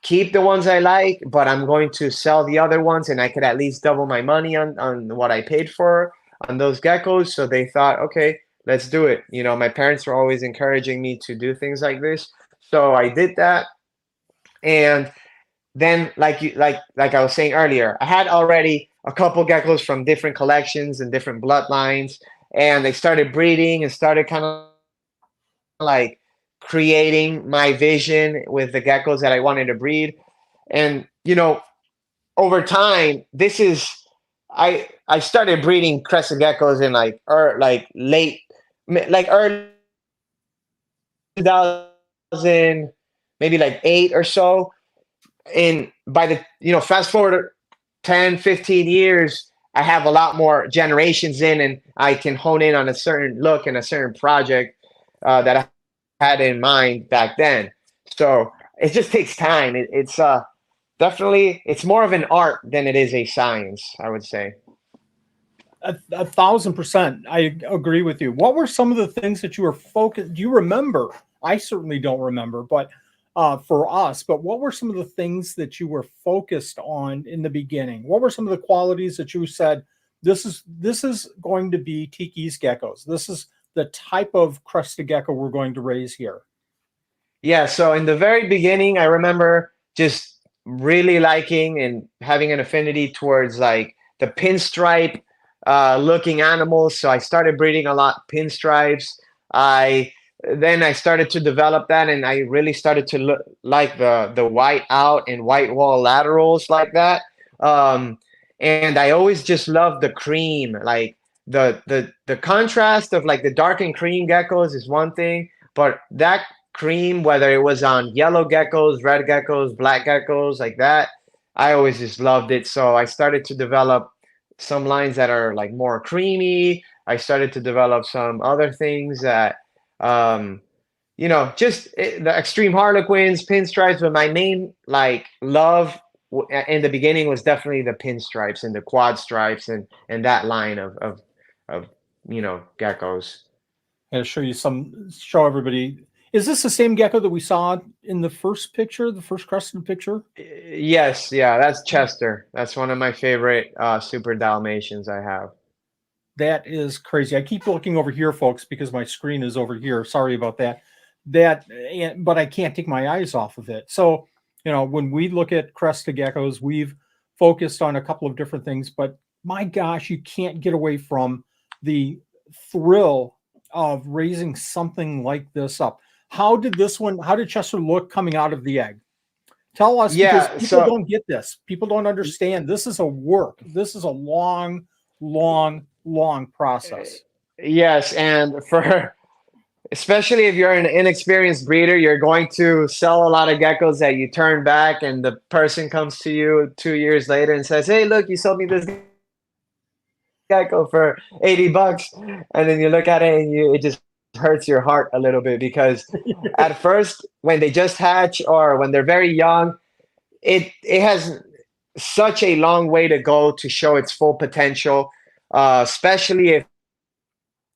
keep the ones I like, but I'm going to sell the other ones, and I could at least double my money on what I paid for on those geckos. So they thought, okay, let's do it. My parents were always encouraging me to do things like this. So I did that. And then like I was saying earlier, I had already a couple geckos from different collections and different bloodlines, and they started breeding and started kind of like creating my vision with the geckos that I wanted to breed. And over time, I started breeding crescent geckos in like early 2000, maybe like 8 or so. And by the fast forward 10, 15 years, I have a lot more generations in, and I can hone in on a certain look and a certain project that I had in mind back then. So it just takes time. It's definitely, it's more of an art than it is a science, I would say. 1,000%. I agree with you. What were some of the things that you were focused? Do you remember? I certainly don't remember, but for us, but what were some of the things that you were focused on in the beginning? What were some of the qualities that you said, this is going to be Tikis Geckos? This is the type of crested gecko we're going to raise here. Yeah, so in the very beginning, I remember just really liking and having an affinity towards like the pinstripe looking animals. So I started breeding a lot pinstripes. Then I started to develop that, and I really started to look like the white out and white wall laterals like that. And I always just loved the cream, like the contrast of like the dark and cream geckos is one thing, but that cream, whether it was on yellow geckos, red geckos, black geckos, like that, I always just loved it. So I started to develop some lines that are like more creamy. I started to develop some other things that the extreme harlequins, pinstripes, but my main like love in the beginning was definitely the pinstripes and the quad stripes and that line of geckos. I'll show everybody. Is this the same gecko that we saw in the first picture, the first crested picture? Yes, yeah, that's Chester. That's one of my favorite super Dalmatians I have. That is crazy. I keep looking over here, folks, because my screen is over here. Sorry about that. But I can't take my eyes off of it. So, when we look at crested geckos, we've focused on a couple of different things, but my gosh, you can't get away from the thrill of raising something like this up. How did Chester look coming out of the egg? Tell us, because people don't get this. People don't understand. This is a work. This is a long, long, long process. Yes, and especially if you're an inexperienced breeder, you're going to sell a lot of geckos that you turn back, and the person comes to you 2 years later and says, "Hey, look, you sold me this gecko for $80," and then you look at it and it just hurts your heart a little bit because at first when they just hatch or when they're very young, it has such a long way to go to show its full potential, especially if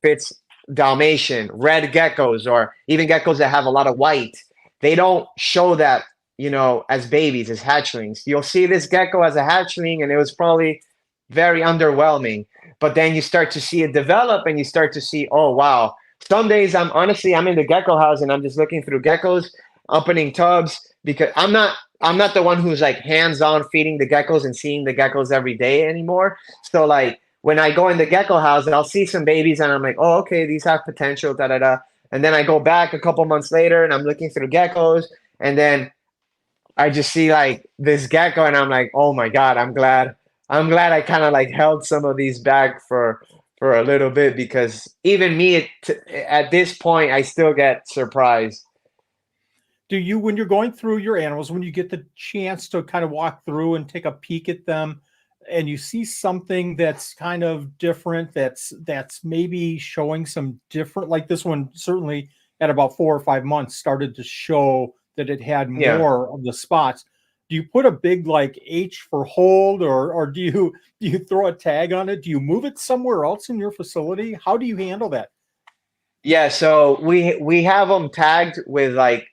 it's Dalmatian, red geckos, or even geckos that have a lot of white. They don't show that, as babies, as hatchlings. You'll see this gecko as a hatchling, and it was probably very underwhelming. But then you start to see it develop, and you start to see, oh wow. Some days I'm in the gecko house and I'm just looking through geckos, opening tubs because I'm not the one who's like hands-on feeding the geckos and seeing the geckos every day anymore. So like when I go in the gecko house, I'll see some babies and I'm like, oh, okay, these have potential, da da da. And then I go back a couple months later and I'm looking through geckos, and then I just see like this gecko and I'm like, oh my God, I'm glad I kind of like held some of these back for a little bit, because even me at this point, I still get surprised. Do you, when you're going through your animals, when you get the chance to kind of walk through and take a peek at them, and you see something that's kind of different, that's maybe showing some different, like this one certainly at about 4 or 5 months started to show that it had more of the spots. Do you put a big like H for hold, or do you throw a tag on it? Do you move it somewhere else in your facility? How do you handle that? Yeah, so we have them tagged with like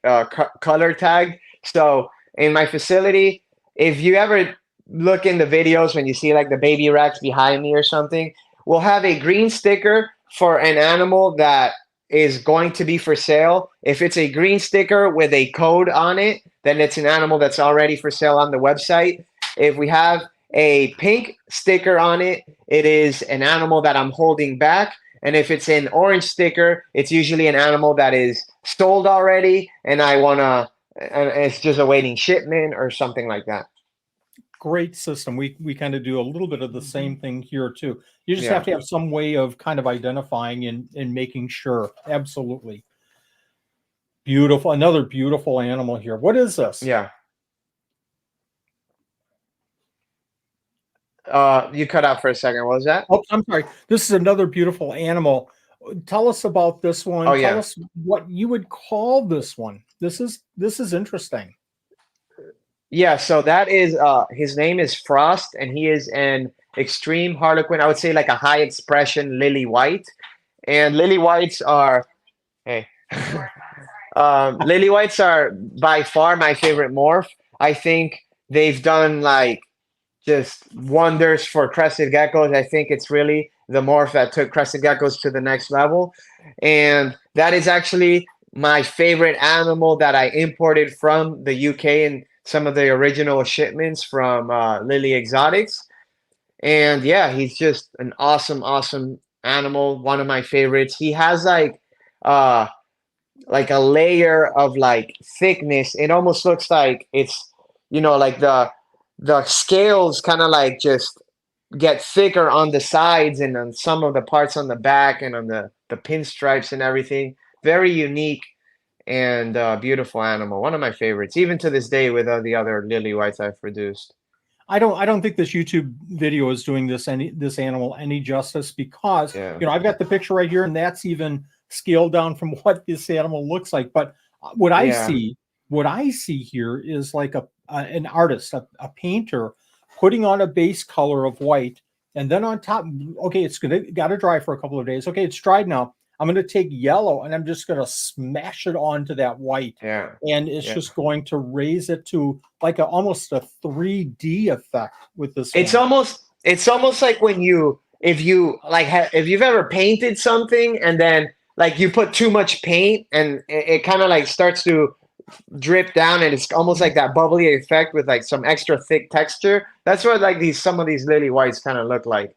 color tag. So in my facility, if you ever look in the videos when you see like the baby racks behind me or something, we'll have a green sticker for an animal that is going to be for sale. If it's a green sticker with a code on it, then it's an animal that's already for sale on the website. If we have a pink sticker on it, it is an animal that I'm holding back. And if it's an orange sticker, it's usually an animal that is sold already and it's just awaiting shipment or something like that. Great system. We kind of do a little bit of the same thing here too. You just have to have some way of kind of identifying and making sure. Absolutely. Beautiful. Another beautiful animal here. What is this? Yeah. You cut out for a second. What was that? Oh, I'm sorry. This is another beautiful animal. Tell us about this one. Oh, Tell us what you would call this one. This is interesting. Yeah, so that is his name is Frost, and he is an extreme harlequin. I would say like a high expression lily white. And lily whites are lily whites are by far my favorite morph. I think they've done like just wonders for crested geckos. I think it's really the morph that took crested geckos to the next level. And that is actually my favorite animal that I imported from the UK and some of the original shipments from Lily Exotics. And yeah, he's just an awesome animal. One of my favorites. He has like a layer of like thickness. It almost looks like it's, like the scales kind of like just get thicker on the sides and on some of the parts on the back and on the pinstripes and everything. Very unique and beautiful animal. One of my favorites, even to this day, with the other lily whites I've produced. I don't think this YouTube video is doing this animal any justice, because I've got the picture right here, and that's even scaled down from what this animal looks like. But what I see here is like an artist, a painter, putting on a base color of white, and then on top, okay, got to dry for a couple of days. Okay, it's dried now. I'm going to take yellow and I'm just going to smash it onto that white. Yeah. And it's just going to raise it to like almost a 3D effect with this. It's almost like if you've ever painted something and then like you put too much paint and it kind of like starts to drip down, and it's almost like that bubbly effect with like some extra thick texture. That's what like some of these lily whites kind of look like.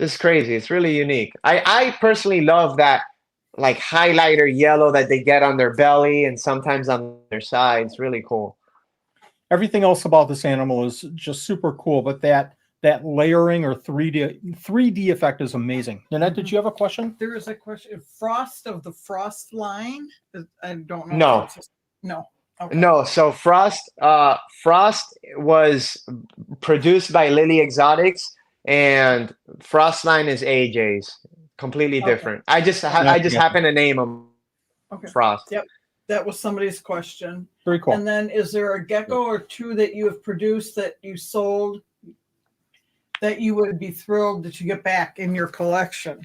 It's crazy. It's really unique. I personally love that like highlighter yellow that they get on their belly and sometimes on their sides. Really cool. Everything else about this animal is just super cool, but that layering or 3D effect is amazing. Nanette, did you have a question? There is a question. Frost of the Frost line? I don't know. No. No. Okay. No. So Frost was produced by Lily Exotics, and Frost line is AJ's. completely Okay. different. I just happen to name them Okay. Frost. Yep. That was somebody's question. Very cool. And then is there a gecko or two that you have produced that you sold that you would be thrilled that you get back in your collection?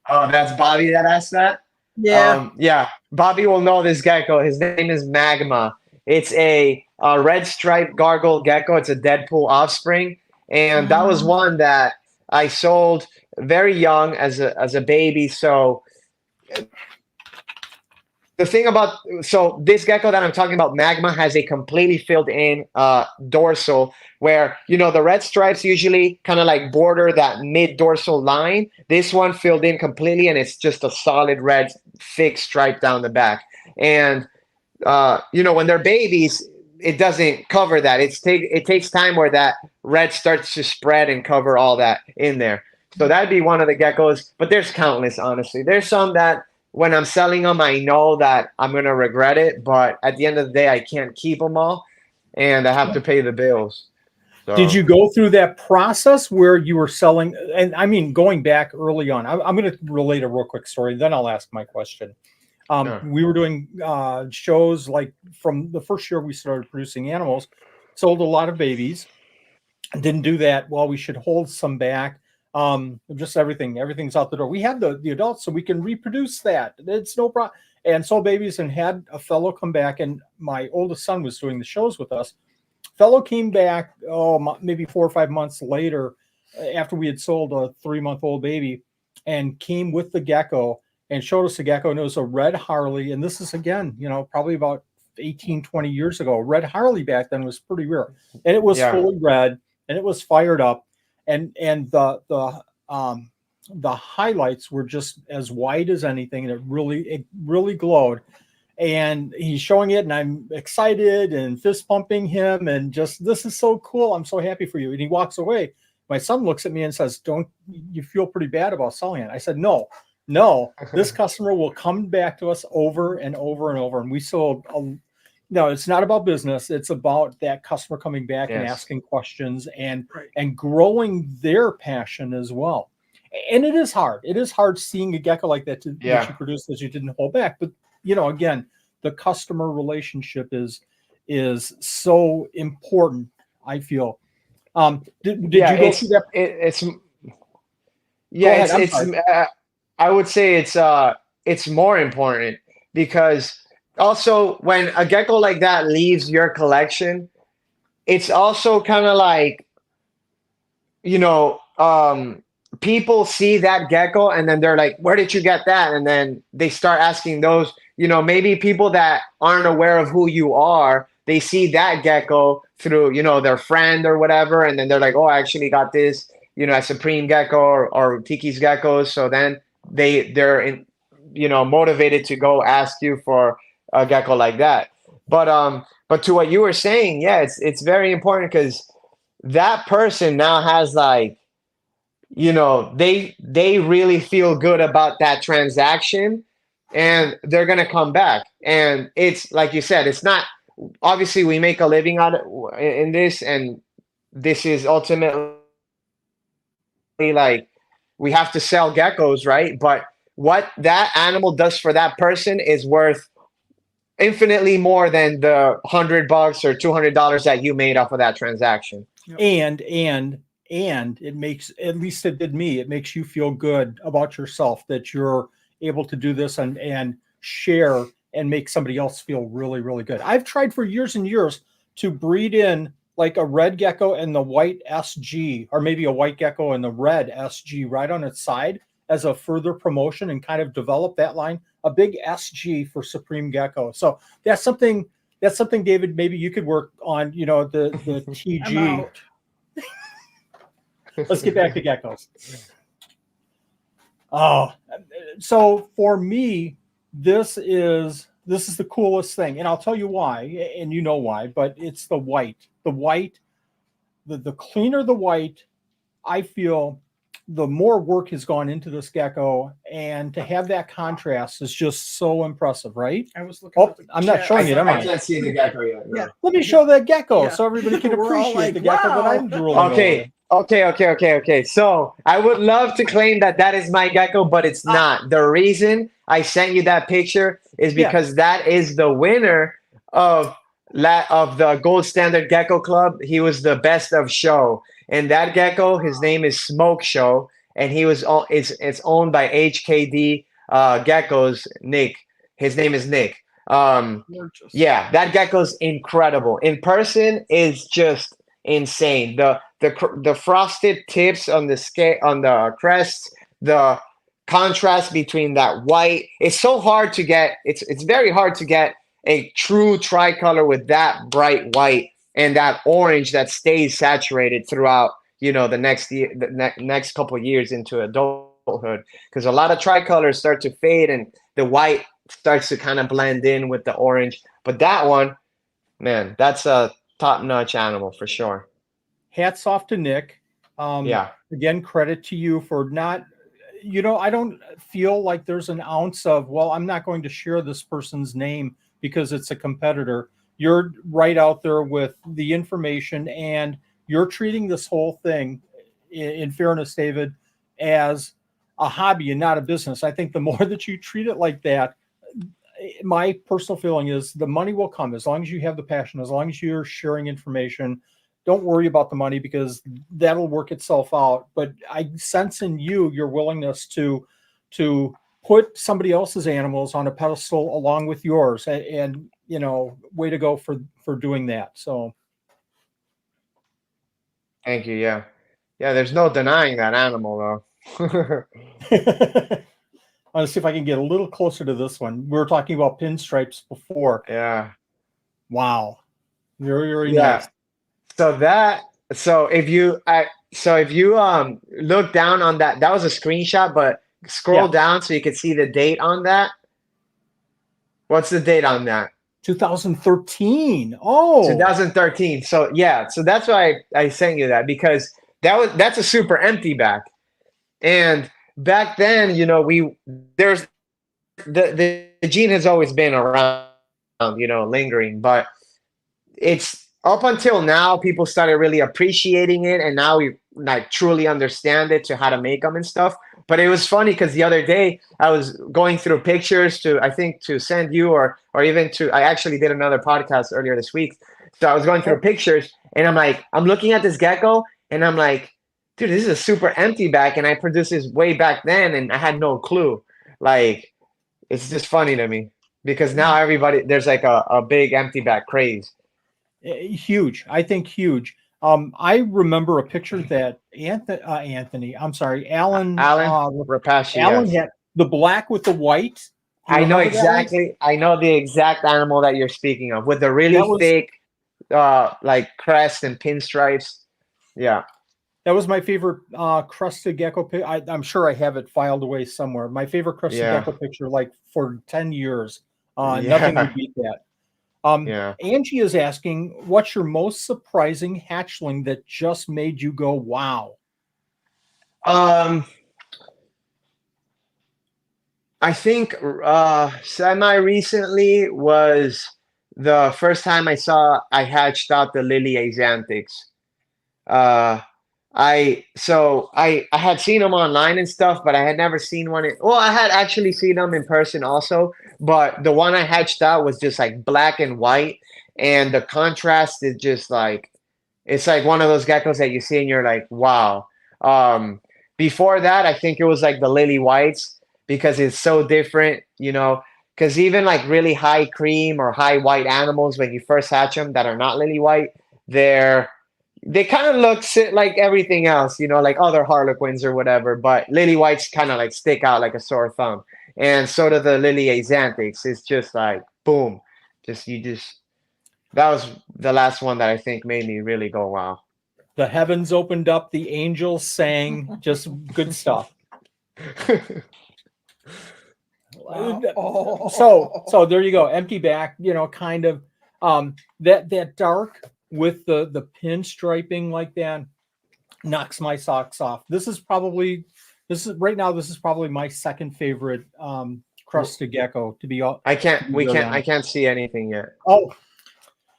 Oh, that's Bobby that asked that? Yeah. Yeah. Bobby will know this gecko. His name is Magma. It's a red striped gargoyle gecko. It's a Deadpool offspring. And that was one that I sold very young as a baby. So the thing about this gecko that I'm talking about, Magma, has a completely filled in dorsal where, you know, the red stripes usually kind of like border that mid dorsal line. This one filled in completely, and it's just a solid red thick stripe down the back. And you know, when they're babies, it doesn't cover that. It takes time where that red starts to spread and cover all that in there. So that'd be one of the geckos, but there's countless, honestly. There's some that when I'm selling them, I know that I'm going to regret it, but at the end of the day, I can't keep them all, and I have to pay the bills. So. Did you go through that process where you were selling? And I mean, going back early on, I'm going to relate a real quick story, then I'll ask my question. Sure. We were doing shows like from the first year we started producing animals, sold a lot of babies. Didn't do that. Well, we should hold some back. Just everything's out the door. We have the adults, so we can reproduce that. It's no problem. And sold babies and had a fellow come back, and my oldest son was doing the shows with us. Fellow came back, maybe 4 or 5 months later, after we had sold a 3-month-old baby, and came with the gecko and showed us the gecko. And it was a red Harley. And this is, again, you know, probably about 18, 20 years ago. Red Harley back then was pretty rare. And it was fully red, and it was fired up. And the highlights were just as white as anything. And it really glowed. And he's showing it, and I'm excited and fist pumping him, and just, this is so cool. I'm so happy for you. And he walks away. My son looks at me and says, "Don't you feel pretty bad about selling it?" I said, No, this customer will come back to us over and over and over. And we sold. No, it's not about business. It's about that customer coming back and asking questions and growing their passion as well. And it is hard. It is hard seeing a gecko like that that you produce that you didn't hold back. But you know, again, the customer relationship is so important, I feel. Did you go through that? I would say it's more important because also when a gecko like that leaves your collection, it's also kind of like, you know, people see that gecko and then they're like, "Where did you get that?" And then they start asking those, you know, maybe people that aren't aware of who you are, they see that gecko through, you know, their friend or whatever. And then they're like, "Oh, I actually got this, you know, a Supreme Gecko or Tikis Geckos." So then they're you know, motivated to go ask you for a gecko like that. But to what you were saying, yeah, it's very important because that person now has like, you know, they really feel good about that transaction and they're going to come back. And it's like you said, it's not, obviously we make a living out in this, and this is ultimately like we have to sell geckos, right? But what that animal does for that person is worth infinitely more than the $100 or $200 that you made off of that transaction. And it makes, at least it did me, it makes you feel good about yourself that you're able to do this and share and make somebody else feel really, really good. I've tried for years and years to breed in like a red gecko and the white SG, or maybe a white gecko and the red SG right on its side as a further promotion and kind of develop that line, a big SG for Supreme Gecko. So that's something, David, maybe you could work on, you know, the TG. Let's get back to geckos. Oh, so for me, this is the coolest thing. And I'll tell you why, and you know why, but it's the white. The white, the cleaner the white, I feel, the more work has gone into this gecko, and to have that contrast is just so impressive, right? I was looking. Oh, I'm not showing it, am I? I can't see the gecko yet. No. Yeah. Let me show that gecko Yeah. so everybody can We're all appreciate like, the gecko that wow. I'm drooling Okay. over. Okay. So I would love to claim that that is my gecko, but it's not. The reason I sent you that picture is Yeah. because that is the winner of of the Gold Standard Gecko Club. He was the best of show, and that gecko, his name is Smoke Show, and he was all it's owned by HKD Geckos. Nick, his name is Nick. Gorgeous. Yeah, that gecko's incredible. In person is just insane. The frosted tips on the scale on the crest, the contrast between that white. It's so hard to get. It's very hard to get a true tricolor with that bright white and that orange that stays saturated throughout. You know, the next year, next couple years into adulthood, because a lot of tricolors start to fade and the white starts to kind of blend in with the orange. But that one, man, that's a top-notch animal for sure. Hats off to Nick. Yeah. Again, credit to you for not, I don't feel like there's an ounce of, well, I'm not going to share this person's name because it's a competitor. You're right out there with the information, and you're treating this whole thing, in fairness, David, as a hobby and not a business. I think the more that you treat it like that, my personal feeling is the money will come as long as you have the passion, as long as you're sharing information. Don't worry about the money because that'll work itself out. But I sense in you your willingness to put somebody else's animals on a pedestal along with yours, and way to go for doing that. So Thank you. Yeah. Yeah, there's no denying that animal though. I want to see if I can get a little closer to this one. We were talking about pinstripes before. Yeah. Wow. Very Yeah. nice. So if you look down on that was a screenshot, but scroll down so you can see the date on that. What's the date on that? 2013. Oh, 2013. So yeah, so that's why I sent you that, because that's a super empty back. And back then, there's the gene has always been around, lingering, but it's up until now people started really appreciating it, and now we like truly understand it to how to make them and stuff. But it was funny because the other day I was going through pictures to send you, or even I actually did another podcast earlier this week. So I was going through pictures and I'm looking at this gecko and I'm like, dude, this is a super empty back, and I produced this way back then and I had no clue. Like, it's just funny to me because now there's like a big empty back craze. huge. I think huge. I remember a picture that Alan Rapace, Alan yes. had the black with the white. Do you I know remember that one? exactly. I know the exact animal that you're speaking of, with the really That was- thick, like crest and pinstripes. Yeah. That was my favorite crested gecko. I'm sure I have it filed away somewhere. My favorite crested gecko picture, like for 10 years. Nothing would beat that. Angie is asking, what's your most surprising hatchling that just made you go, wow? I think semi-recently was the first time I hatched out the lily axanthics. I had seen them online and stuff, but I had never seen one. I had actually seen them in person also, but the one I hatched out was just like black and white, and the contrast is just like, it's like one of those geckos that you see and you're like, wow. Before that, I think it was like the lily whites, because it's so different, because even like really high cream or high white animals, when you first hatch them that are not lily white, they kind of look like everything else, like other harlequins or whatever, but lily whites kind of like stick out like a sore thumb. And so do the lily axanthics. It's just like, boom, that was the last one that I think made me really go, wow. The heavens opened up, the angels sang, just good stuff. Wow. So there you go, empty back, kind of that dark with the pinstriping like that knocks my socks off. This is probably my second favorite crested gecko, to be honest. I can't see anything yet. Oh,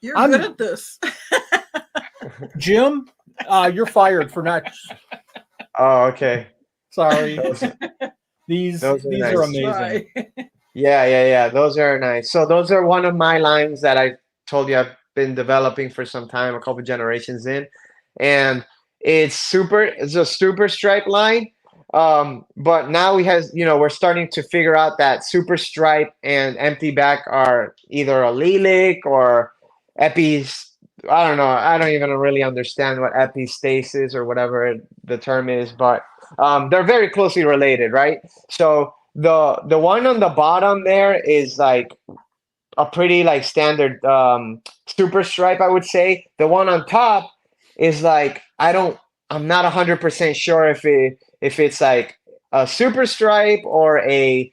You're good at this. Jim, You're fired for not. Oh, okay. Sorry. Those, These those are are nice. amazing. Yeah. Those are nice. So those are one of my lines that I told you I've been developing for some time, a couple generations in, and it's a super stripe line. But now we're starting to figure out that super stripe and empty back are either a lilac or epis. I don't know. I don't even really understand what epistasis or whatever the term is, but they're very closely related, right? So the one on the bottom there is like a pretty like standard super stripe, I would say. The one on top is like I'm not 100% sure if it's like a super stripe or an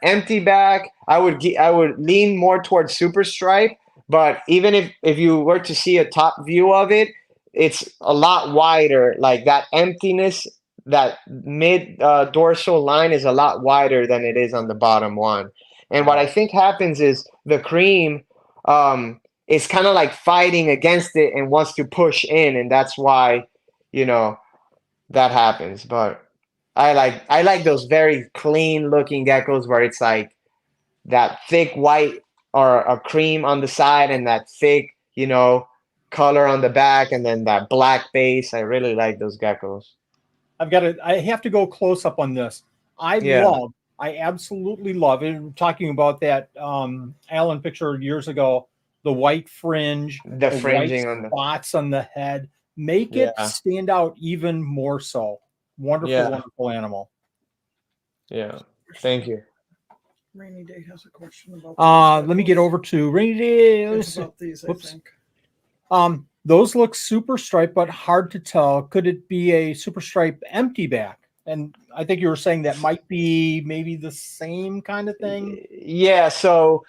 empty back. I would lean more towards super stripe, but even if you were to see a top view of it, it's a lot wider. Like that emptiness, that mid dorsal line is a lot wider than it is on the bottom one. And what I think happens is the cream is kind of like fighting against it and wants to push in, and that's why, you know, that happens. But I like those very clean looking geckos where it's like that thick white or a cream on the side and that thick, color on the back and then that black base. I really like those geckos. I have to go close up on this. Yeah. I absolutely love it. Talking about that Alan picture years ago, the white fringe, The white fringing on the spots on the head, make it Yeah. stand out even more so. Wonderful, Yeah. wonderful animal. Yeah. Thank you. Rainy Day has a question about. Let me get over to Rainy Day. It's about these, Whoops. I think. Those look super striped, but hard to tell. Could it be a super stripe empty back? And I think you were saying that might be maybe the same kind of thing. Yeah, so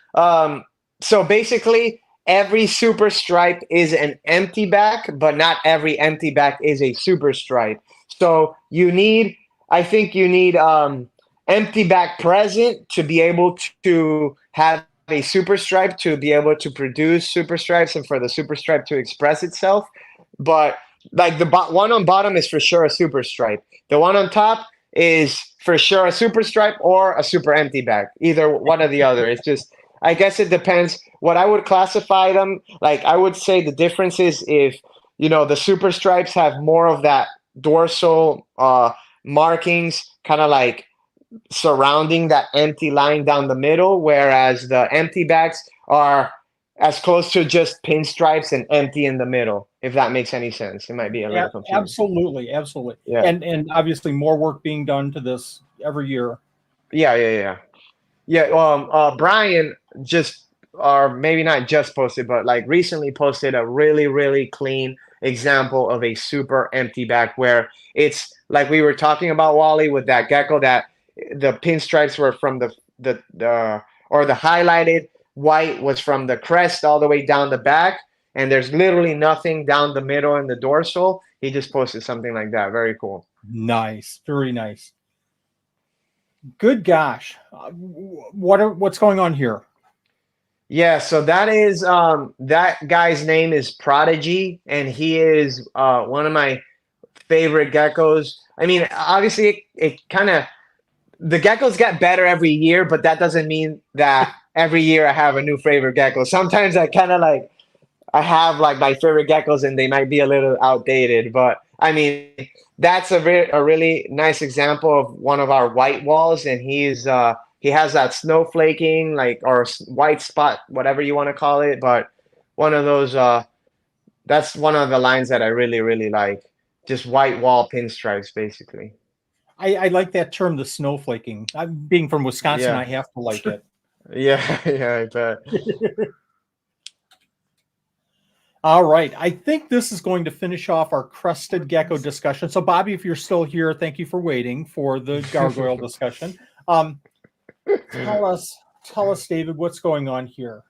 basically every super stripe is an empty back, but not every empty back is a super stripe. So I think you need empty back present to be able to have a super stripe, to be able to produce super stripes and for the super stripe to express itself. But like the one on bottom is for sure a super stripe. The one on top is for sure a super stripe or a super empty back. Either one or the other. It's just, I guess it depends. What I would classify them, like I would say the difference is if, the super stripes have more of that dorsal markings, kind of like surrounding that empty line down the middle, whereas the empty backs are as close to just pinstripes and empty in the middle, if that makes any sense. It might be a little confusing. Absolutely. Yeah. And obviously more work being done to this every year. Yeah. Brian just, or maybe not just posted, but like recently posted a really, really clean example of a super empty back where it's like we were talking about, Wally, with that gecko, that the pinstripes were from the highlighted white was from the crest all the way down the back, and there's literally nothing down the middle and the dorsal. He just posted something like that. Very cool. Nice. Very nice. Good gosh. What's going on here? Yeah, so that is that guy's name is Prodigy, and he is one of my favorite geckos. I mean, obviously it kind of, the geckos get better every year, but that doesn't mean that every year I have a new favorite gecko. Sometimes I kind of like, I have like my favorite geckos and they might be a little outdated, but I mean, that's a really nice example of one of our white walls, and he has that snowflaking, like, or white spot, whatever you want to call it, but one of those, that's one of the lines that I really, really like. Just white wall pinstripes, basically. I like that term, the snowflaking. I'm being from Wisconsin, Yeah. I have to like it. Yeah, I bet. All right. I think this is going to finish off our crested gecko discussion. So, Bobby, if you're still here, thank you for waiting for the gargoyle discussion. Tell us, David, what's going on here?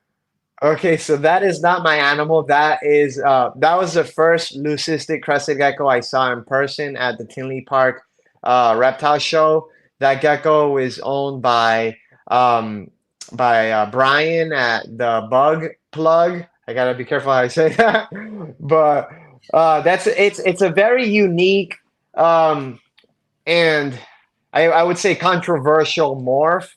Okay, so that is not my animal. That was the first leucistic crested gecko I saw in person at the Tinley Park reptile show. That gecko is owned by Brian at the Bug Plug. I gotta be careful how I say that, but It's a very unique and I would say controversial morph.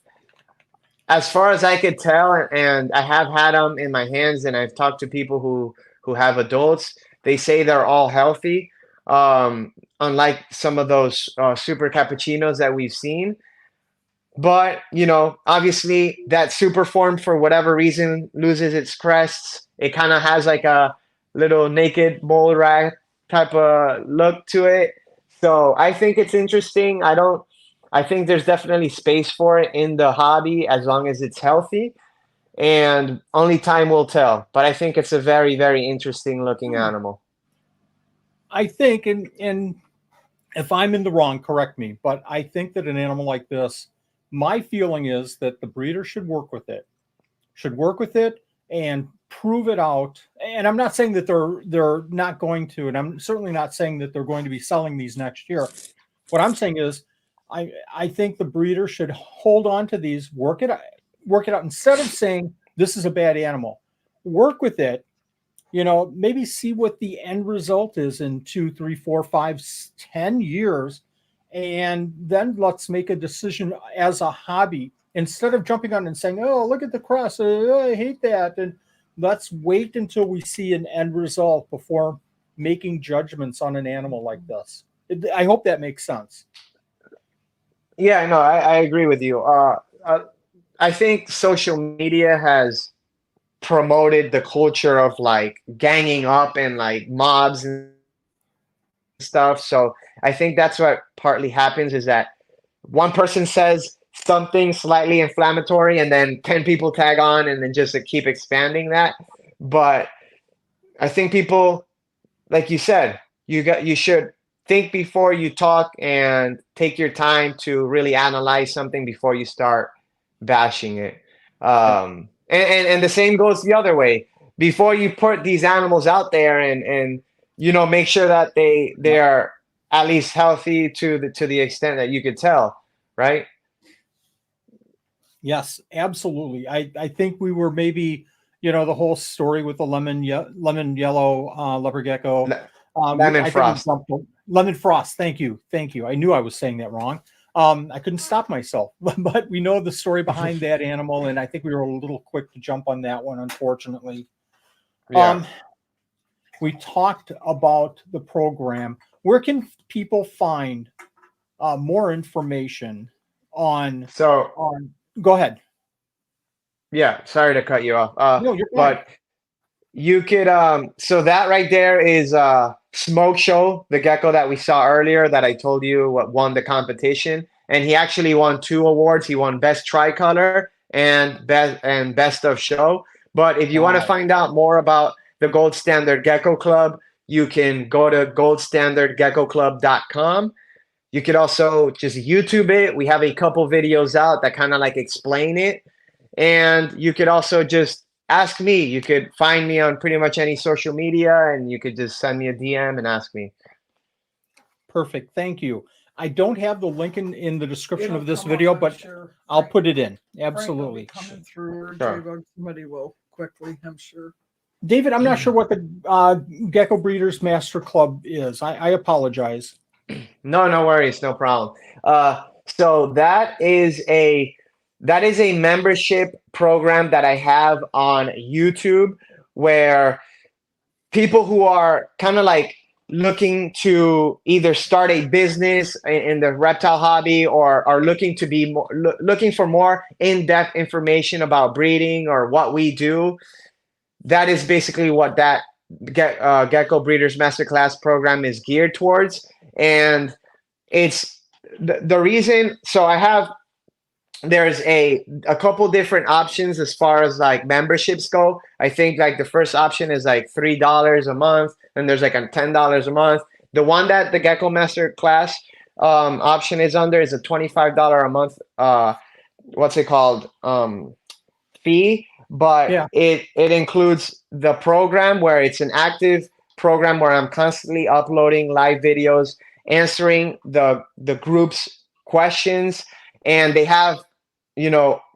As far as I could tell, and I have had them in my hands, and I've talked to people who have adults. They say they're all healthy, unlike some of those super cappuccinos that we've seen. But obviously, that super form for whatever reason loses its crests. It kind of has like a little naked mole rat type of look to it. So I think it's interesting. I think there's definitely space for it in the hobby as long as it's healthy, and only time will tell. But I think it's a very, very interesting looking animal. I think, and if I'm in the wrong, correct me, but I think that an animal like this, my feeling is that the breeder should work with it, and prove it out. And I'm not saying that they're not going to, and I'm certainly not saying that they're going to be selling these next year. What I'm saying is, I think the breeder should hold on to these, work it out instead of saying this is a bad animal. Work with it, maybe see what the end result is in 2, 3, 4, 5, 10 years, and then let's make a decision as a hobby instead of jumping on and saying, "Oh, look at the crest, I hate that," and let's wait until we see an end result before making judgments on an animal like this. I hope that makes sense. Yeah, no, I agree with you. I think social media has promoted the culture of like ganging up and like mobs and stuff. So I think that's what partly happens is that one person says something slightly inflammatory and then 10 people tag on and then just keep expanding that. But I think people, like you said, you should think before you talk and take your time to really analyze something before you start bashing it. And the same goes the other way. Before you put these animals out there and make sure that they are at least healthy to the extent that you could tell, right? Yes, absolutely. I think we were maybe, the whole story with the lemon yellow leopard gecko. Lemon frost. Lemon frost. Thank you. I knew I was saying that wrong. I couldn't stop myself, but we know the story behind that animal, and I think we were a little quick to jump on that one, unfortunately. Yeah. We talked about the program. Where can people find more information on? Go ahead. Yeah, sorry to cut you off. No, you're fine. But you could so that right there is Smoke Show, the gecko that we saw earlier that I told you what won the competition, and he actually won 2 awards. He won Best Tricolor and Best of Show. But if you want to find out more about the Gold Standard Gecko Club, you can go to goldstandardgeckoclub.com. You could also just YouTube it. We have a couple videos out that kind of like explain it. And you could also just ask me. You could find me on pretty much any social media, and you could just send me a DM and ask me. Perfect. Thank you. I don't have the link in the description of this video, but I'll put it in. Absolutely. Coming through, or Sure. somebody will quickly, I'm sure. David, I'm not sure what the Gecko Breeders Master Club is. I apologize. No worries, no problem. So that is a membership program that I have on YouTube where people who are kind of like looking to either start a business in the reptile hobby or are looking to be looking for more in-depth information about breeding or what we do. That is basically what that Gecko Breeders Masterclass program is geared towards. And it's the reason. So there's a couple different options as far as like memberships go. I think like the first option is like $3 a month, and there's like a $10 a month. The one that the Gecko Master Class option is under is a $25 a month fee, but yeah, it includes the program where it's an active program where I'm constantly uploading live videos, answering the group's questions, and they have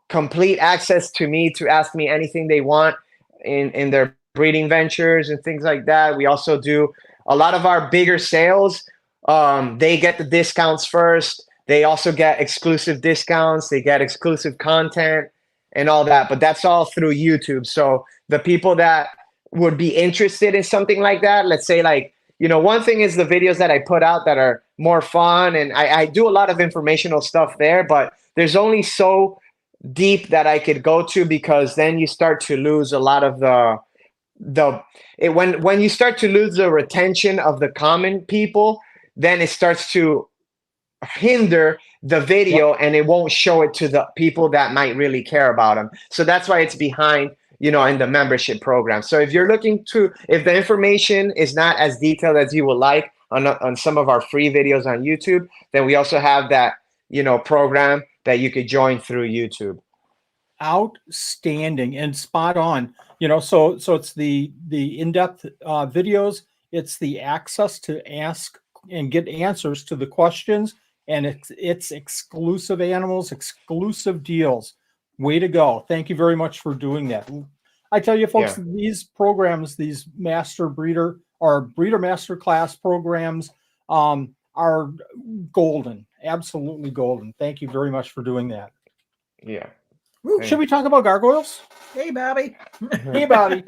complete access to me to ask me anything they want in their breeding ventures and things like that. We also do a lot of our bigger sales, they get the discounts first. They also get exclusive discounts. They get exclusive content and all that. But that's all through YouTube. So the people that would be interested in something like that, let's say like, you know, one thing is the videos that I put out that are more fun, and I do a lot of informational stuff there, but there's only so deep that I could go to, because then you start to lose a lot of when you start to lose the retention of the common people, then it starts to hinder the video and it won't show it to the people that might really care about them. So that's why it's behind, you know, in the membership program. So if you're looking to, if the information is not as detailed as you would like on some of our free videos on YouTube, then we also have that, you know, program that you could join through YouTube. Outstanding and spot on. You know, so it's the in-depth videos. It's the access to ask and get answers to the questions, and it's exclusive animals, exclusive deals. Way to go. Thank you very much for doing that. I tell you, folks, these programs, these master breeder or breeder master class programs are golden, absolutely golden. Thank you very much for doing that. Yeah. Should we talk about gargoyles? Hey, Bobby. Hey, Bobby.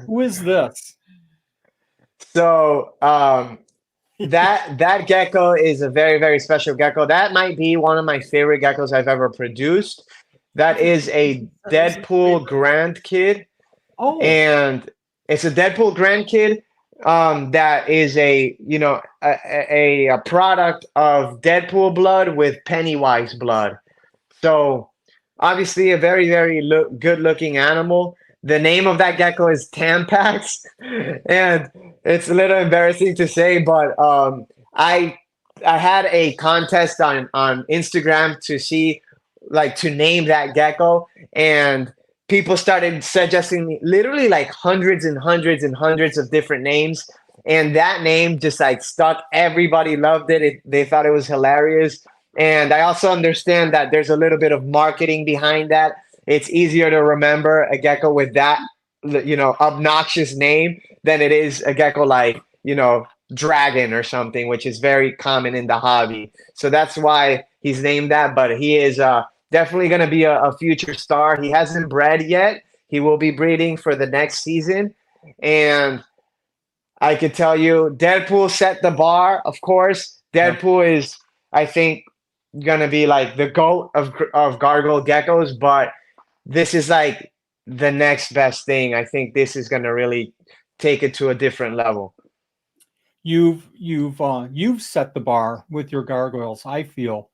Who is this? So that gecko is a very, very special gecko. That might be one of my favorite geckos I've ever produced. That is a Deadpool grandkid. Oh, and it's a Deadpool grandkid that is a, you know, a product of Deadpool blood with Pennywise blood. So obviously a very, very good looking animal. The name of that gecko is Tampax, and it's a little embarrassing to say, but I had a contest on Instagram to see, like, to name that gecko, and people started suggesting me literally like hundreds and hundreds and hundreds of different names, and that name just like stuck. Everybody loved it. They thought it was hilarious. And I also understand that there's a little bit of marketing behind that. It's easier to remember a gecko with that, you know, obnoxious name than it is a gecko like, you know, Dragon or something, which is very common in the hobby. So that's why he's named that. But he is definitely going to be a future star. He hasn't bred yet. He will be breeding for the next season. And I could tell you, Deadpool set the bar, of course. Deadpool is, I think, going to be like the GOAT of gargoyle geckos, but this is like the next best thing. I think this is going to really take it to a different level. You've set the bar with your gargoyles. I feel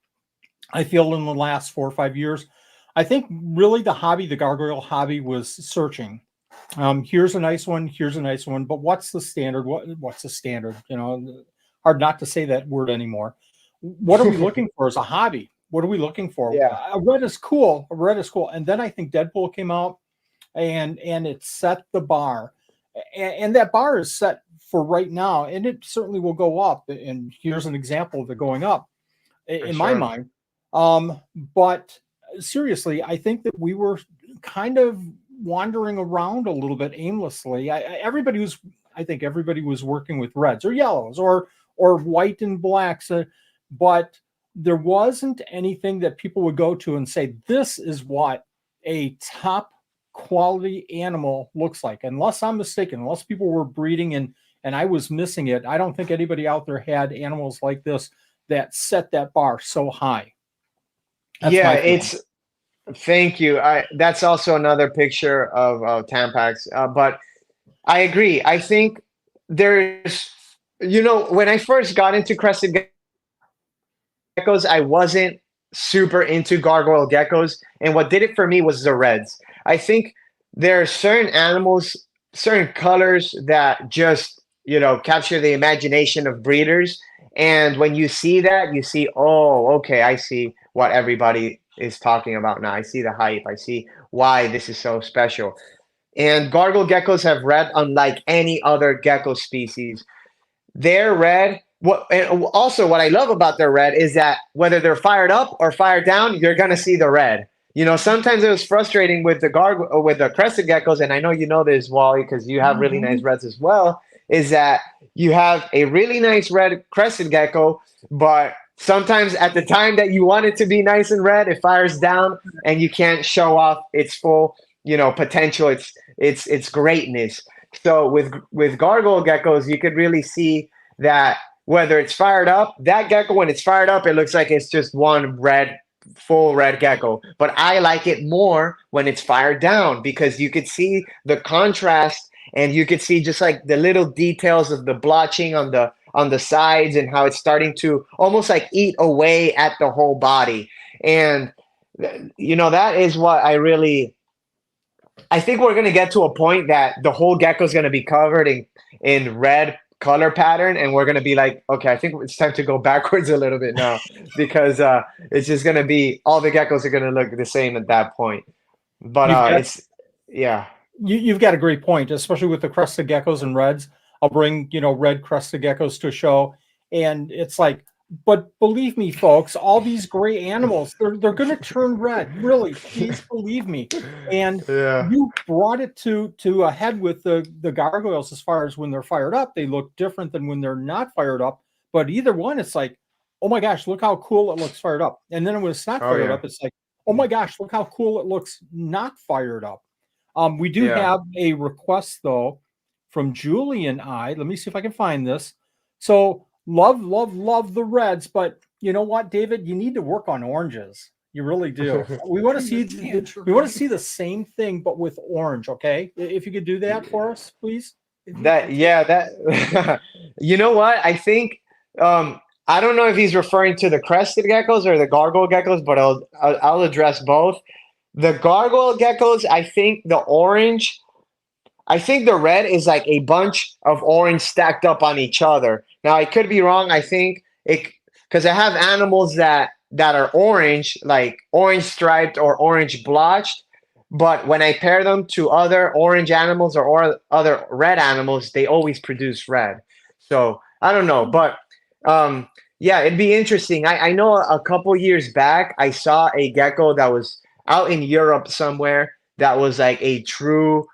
in the last 4 or 5 years, I think really the gargoyle hobby was searching. Here's a nice one. Here's a nice one. But what's the standard? What's the standard? You know, hard not to say that word anymore. What are we looking for as a hobby? What are we looking for? Yeah. A red is cool. A red is cool. And then I think Deadpool came out and it set the bar. And that bar is set for right now. And it certainly will go up. And here's an example of it going up in my mind. But seriously, I think that we were kind of wandering around a little bit aimlessly. I think everybody was working with reds or yellows or white and blacks. But there wasn't anything that people would go to and say, this is what a top quality animal looks like. Unless I'm mistaken, unless people were breeding and I was missing it, I don't think anybody out there had animals like this that set that bar so high. That's thank you. That's also another picture of Tampax. But I agree. I think there's, you know, when I first got into crested geckos, I wasn't super into gargoyle geckos, and what did it for me was the reds. I think there are certain animals, certain colors that just, you know, capture the imagination of breeders, and when you see that, you see, oh, okay, I see what everybody is talking about now. I see the hype. I see why this is so special. And gargoyle geckos have red unlike any other gecko species. Their red, and also what I love about their red is that whether they're fired up or fired down, you're gonna see the red. You know, sometimes it was frustrating with the crescent geckos, and I know you know this, Wally, because you have really nice reds as well. is that you have a really nice red crescent gecko, but sometimes at the time that you want it to be nice and red, it fires down and you can't show off its full, potential, its greatness. So with gargoyle geckos, you could really see that whether it's fired up, that gecko, when it's fired up, it looks like it's just one full red gecko. But I like it more when it's fired down because you could see the contrast and you could see just like the little details of the blotching on the sides and how it's starting to almost like eat away at the whole body. And that is what I think we're going to get to a point that the whole gecko is going to be covered in red color pattern, and we're going to be like, okay, I think it's time to go backwards a little bit now because it's just going to be all the geckos are going to look the same at that point. But You've got a great point, especially with the crested geckos and reds. I'll bring, red crested geckos to a show, and it's like, but believe me, folks, all these gray animals, they're going to turn red. Really, please believe me. And you brought it to a head with the gargoyles as far as when they're fired up, they look different than when they're not fired up. But either one, it's like, oh my gosh, look how cool it looks fired up. And then when it's not fired up, it's like, oh my gosh, look how cool it looks not fired up. We do have a request, though, from Julian I. Let me see if I can find this. So love the reds, but you know what, David? You need to work on oranges. You really do. We want to see the same thing, but with orange. Okay, if you could do that for us, please. That you know what? I think I don't know if he's referring to the crested geckos or the gargoyle geckos, but I'll address both. The gargoyle geckos, I think the orange. I think the red is like a bunch of orange stacked up on each other. Now, I could be wrong. I think because I have animals that are orange, like orange striped or orange blotched. But when I pair them to other orange animals or other red animals, they always produce red. So I don't know. But it'd be interesting. I know a couple years back, I saw a gecko that was out in Europe somewhere that was like a true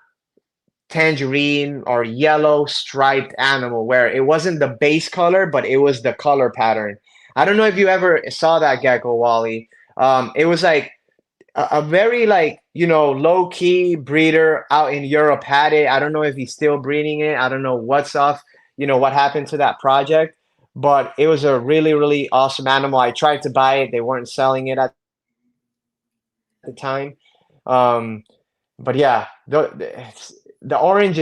tangerine or yellow striped animal where it wasn't the base color, but it was the color pattern. I don't know if you ever saw that gecko, Wally. It was like a very low key breeder out in Europe had it. I don't know if he's still breeding it. I don't know what happened to that project, but it was a really, really awesome animal. I tried to buy it. They weren't selling it at the time. But yeah, the orange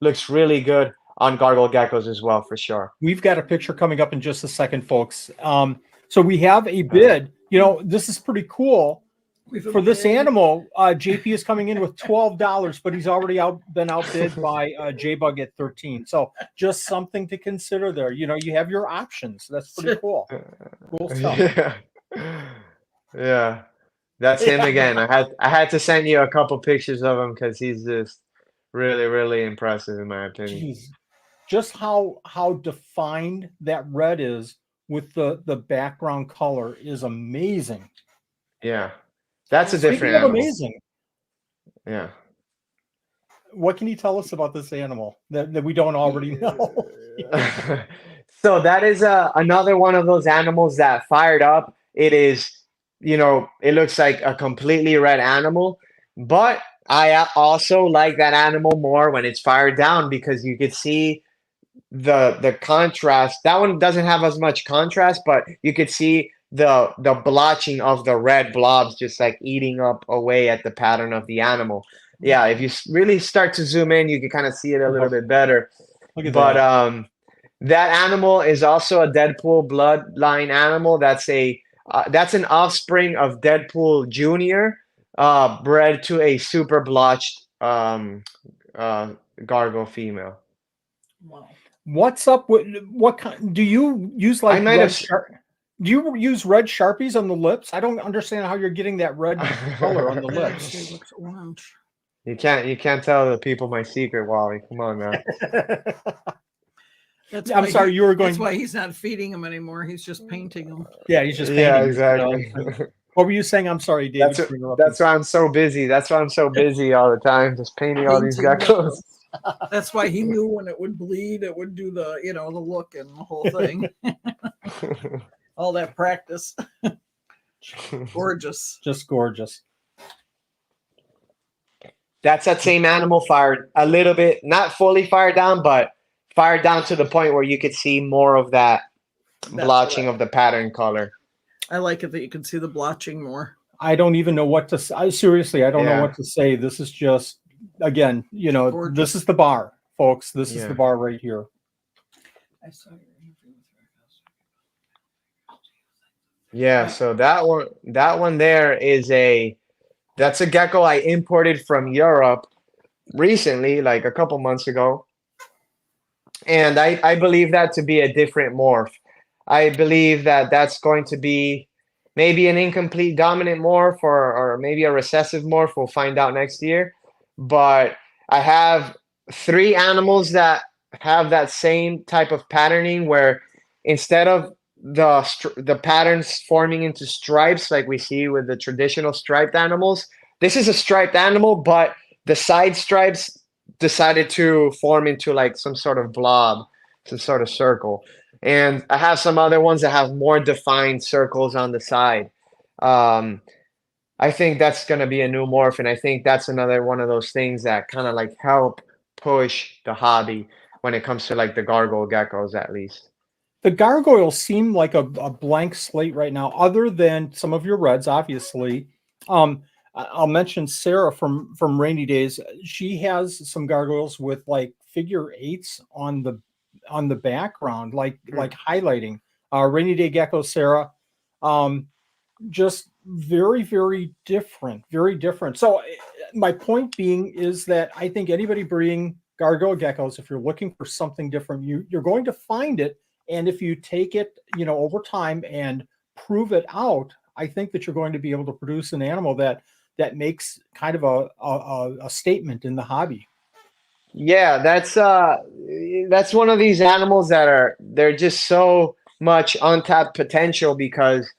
looks really good on gargoyle geckos as well, for sure. We've got a picture coming up in just a second, folks. So we have a bid. This is pretty cool. For this animal, JP is coming in with $12, but he's already been outbid by J-Bug at $13. So just something to consider there. You have your options. That's pretty cool. Cool stuff. Yeah. That's him again. I had to send you a couple pictures of him because he's just really, really impressive in my opinion. Jeez. Just how defined that red is with the background color is amazing. Yeah. That's a different animal. Amazing. Yeah. What can you tell us about this animal that we don't already know? So that is another one of those animals that fired up. It is, it looks like a completely red animal, but I also like that animal more when it's fired down because you could see the contrast. That one doesn't have as much contrast, but you could see the blotching of the red blobs just like eating up away at the pattern of the animal. Yeah, if you really start to zoom in, you can kind of see it a little bit better. Look at but that. That animal is also a Deadpool bloodline animal. That's an offspring of Deadpool Jr., bred to a super blotched gargoyle female. Wow. What's up with what kind? Do you use like do you use red Sharpies on the lips? I don't understand how you're getting that red color on the lips. It looks orange. You can't tell the people my secret, Wally. Come on now. I'm sorry, you were going. That's why he's not feeding them anymore. He's just painting them. Yeah, he's just painting. Yeah, exactly. What were you saying? I'm sorry, David. That's why I'm so busy. That's why I'm so busy all the time, just painting all these geckos. That's why he knew when it would bleed, it would do the, the look and the whole thing. All that practice. Gorgeous. Just gorgeous. That's that same animal fired a little bit, not fully fired down, but fired down to the point where you could see more of that blotching of the pattern color. I like it that you can see the blotching more. I don't even know what to say. Seriously, I don't know what to say. This is just, again, Gorgeous. This is the bar, folks. This is the bar right here. I saw your interview with Yeah, so that one there that's a gecko I imported from Europe recently, like a couple months ago. And I believe that to be a different morph. I believe that that's going to be maybe an incomplete dominant morph or maybe a recessive morph. We'll find out next year. But I have 3 animals that have that same type of patterning where instead of the patterns forming into stripes like we see with the traditional striped animals, this is a striped animal, but the side stripes decided to form into like some sort of blob, some sort of circle. And I have some other ones that have more defined circles on the side. I think that's going to be a new morph, and I think that's another one of those things that kind of like help push the hobby when it comes to like the gargoyle geckos, at least. The gargoyles seem like a blank slate right now, other than some of your reds, obviously. I'll mention Sarah from Rainy Days. She has some gargoyles with like figure 8s on the background, like highlighting. Rainy Day Gecko Sarah, just very, very different, very different. So my point being is that I think anybody breeding gargoyle geckos, if you're looking for something different, you're going to find it. And if you take it, over time and prove it out, I think that you're going to be able to produce an animal that makes kind of a statement in the hobby. Yeah, that's one of these animals that they're just so much untapped potential because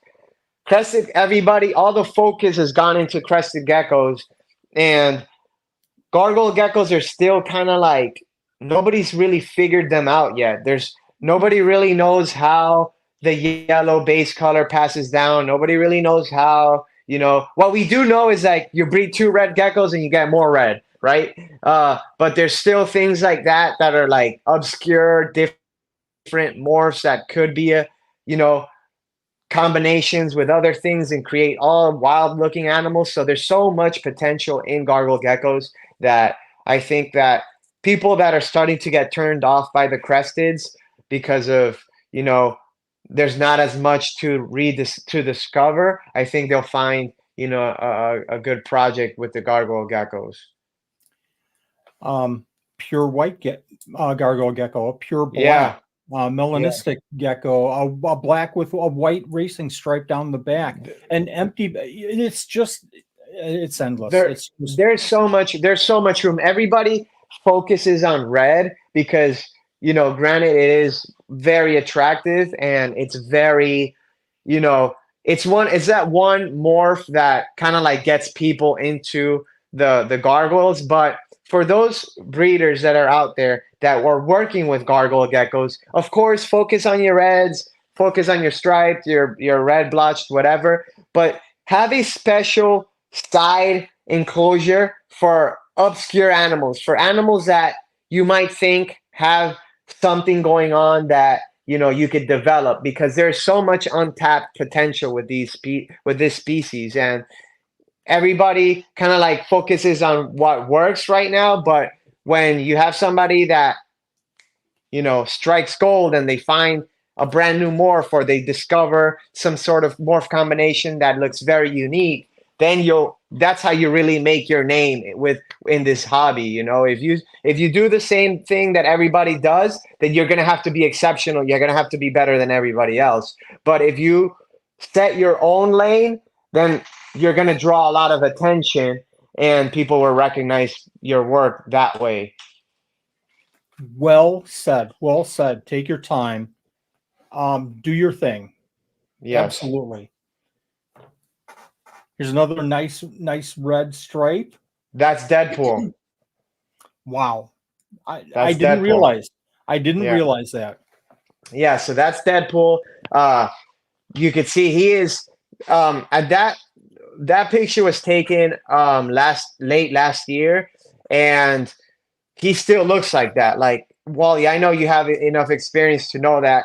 crested, all the focus has gone into crested geckos, and gargoyle geckos are still kind of like nobody's really figured them out yet. Nobody really knows how the yellow base color passes down. Nobody really knows how, what we do know is like you breed 2 red geckos and you get more red, right? But there's still things like that are like obscure, different morphs that could be combinations with other things and create all wild looking animals. So there's so much potential in gargoyle geckos that I think that people that are starting to get turned off by the cresteds because of, there's not as much to discover. I think they'll find, a good project with the gargoyle geckos. Pure white gargoyle gecko, pure black. Yeah. Melanistic gecko, a black with a white racing stripe down the back, and empty. It's endless. There's so much room. Everybody focuses on red because granted it is very attractive and it's very, it's that one morph that kind of like gets people into the gargoyles. But for those breeders that are out there that were working with gargoyle geckos, of course, focus on your reds, focus on your striped, your red blotched, whatever. But have a special side enclosure for obscure animals, for animals that you might think have something going on that you could develop, because there's so much untapped potential with this species, and everybody kind of like focuses on what works right now. But when you have somebody that strikes gold and they find a brand new morph, or they discover some sort of morph combination that looks very unique, then that's how you really make your name in this hobby. If you do the same thing that everybody does, then you're gonna have to be exceptional. You're gonna have to be better than everybody else. But if you set your own lane, then you're gonna draw a lot of attention, and people will recognize your work that way. Well said. Well said. Take your time. Do your thing. Yes. Absolutely. Here's another nice red stripe. That's Deadpool. Wow. I That's didn't Deadpool. realize. I didn't Yeah. realize that. Yeah, so that's Deadpool. You could see he is at that picture was taken late last year, and he still looks like that. Like, Wally, I know you have enough experience to know that